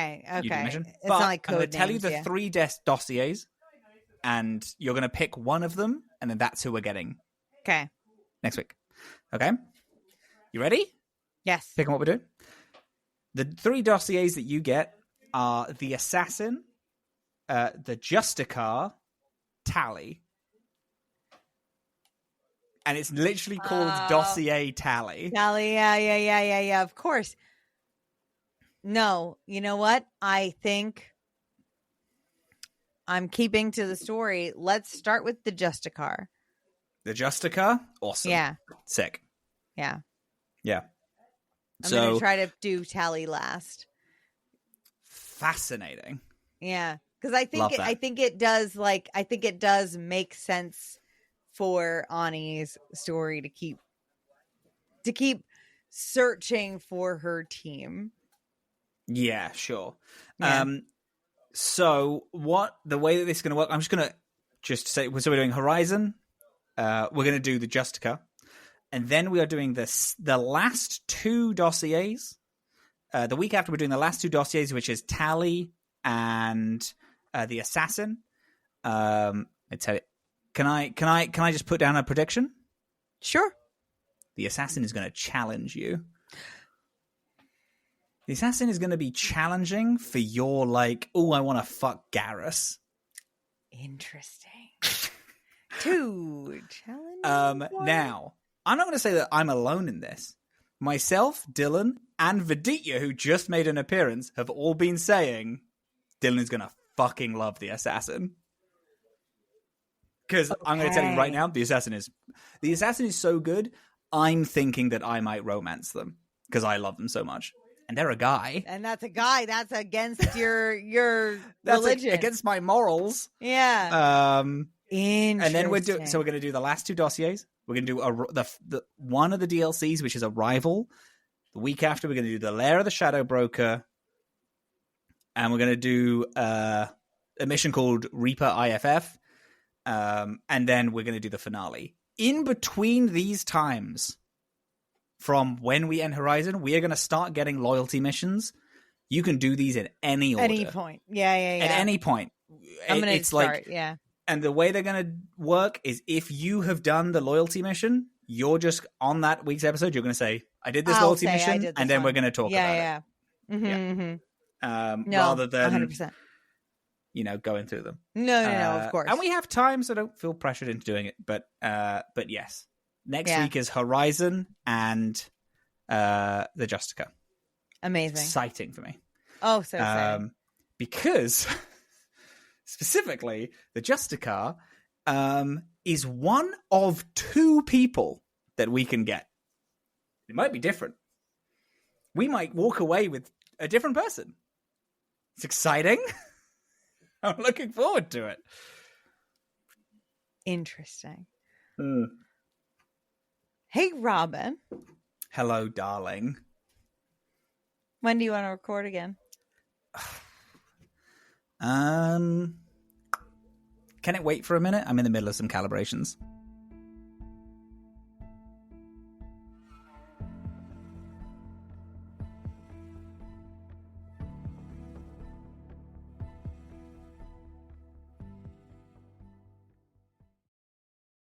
do the mission. It's but not like code I'm going to tell you names, the 3 dossiers, and you're going to pick one of them, and then that's who we're getting. Okay. Next week. Okay? You ready? Yes. Picking what we're doing? The 3 dossiers that you get are the Assassin, the Justicar, Tally. And it's literally called Dossier Tally. Tally, yeah, of course. No, you know what? I think I'm keeping to the story. Let's start with the Justicar. The Justicar? Awesome. Yeah. Sick. Yeah. Yeah. I'm going to try to do Tally last. Fascinating. Yeah. Because I think it does make sense for Ani's story to keep searching for her team. Yeah, sure. Yeah. So the way that this is going to work, I'm just going to say, so we're doing Horizon, we're going to do the Justica, and then we are doing the last 2 dossiers. The week after, we're doing the last 2 dossiers, which is Tally and the Assassin. I tell you, can I just put down a prediction? Sure. The Assassin is going to challenge you. The Assassin is going to be challenging for your, like, oh, I want to fuck Garrus. Interesting. 2 challenging. Now, I'm not going to say that I'm alone in this. Myself, Dillin, and Viditya, who just made an appearance, have all been saying Dillin is going to fucking love the Assassin. Because I'm going to tell you right now, the Assassin is so good, I'm thinking that I might romance them. Because I love them so much. And they're a guy. And that's a guy. That's against your religion. Against my morals. Yeah. And then we're going to do the last 2 dossiers. We're going to do the one of the DLCs, which is Arrival. The week after, we're going to do the Lair of the Shadow Broker. And we're going to do a mission called Reaper IFF. And then we're going to do the finale. In between these times, from when we end Horizon, we are going to start getting loyalty missions. You can do these at any order. Any point. Yeah. At any point. I'm going to start, yeah. And the way they're going to work is if you have done the loyalty mission, you're just on that week's episode, you're going to say, I did this loyalty mission, and then we're going to talk about it. Mm-hmm, yeah. Mm-hmm. Rather than 100%. Going through them. No, of course. And we have time, so don't feel pressured into doing it. But yes. Next week is Horizon and the Justica. Amazing. Exciting for me. Oh, so exciting. Because specifically, the Justica is one of 2 people that we can get. It might be different. We might walk away with a different person. It's exciting. I'm looking forward to it. Interesting. Hey, Robin. Hello, darling. When do you want to record again? Can it wait for a minute? I'm in the middle of some calibrations.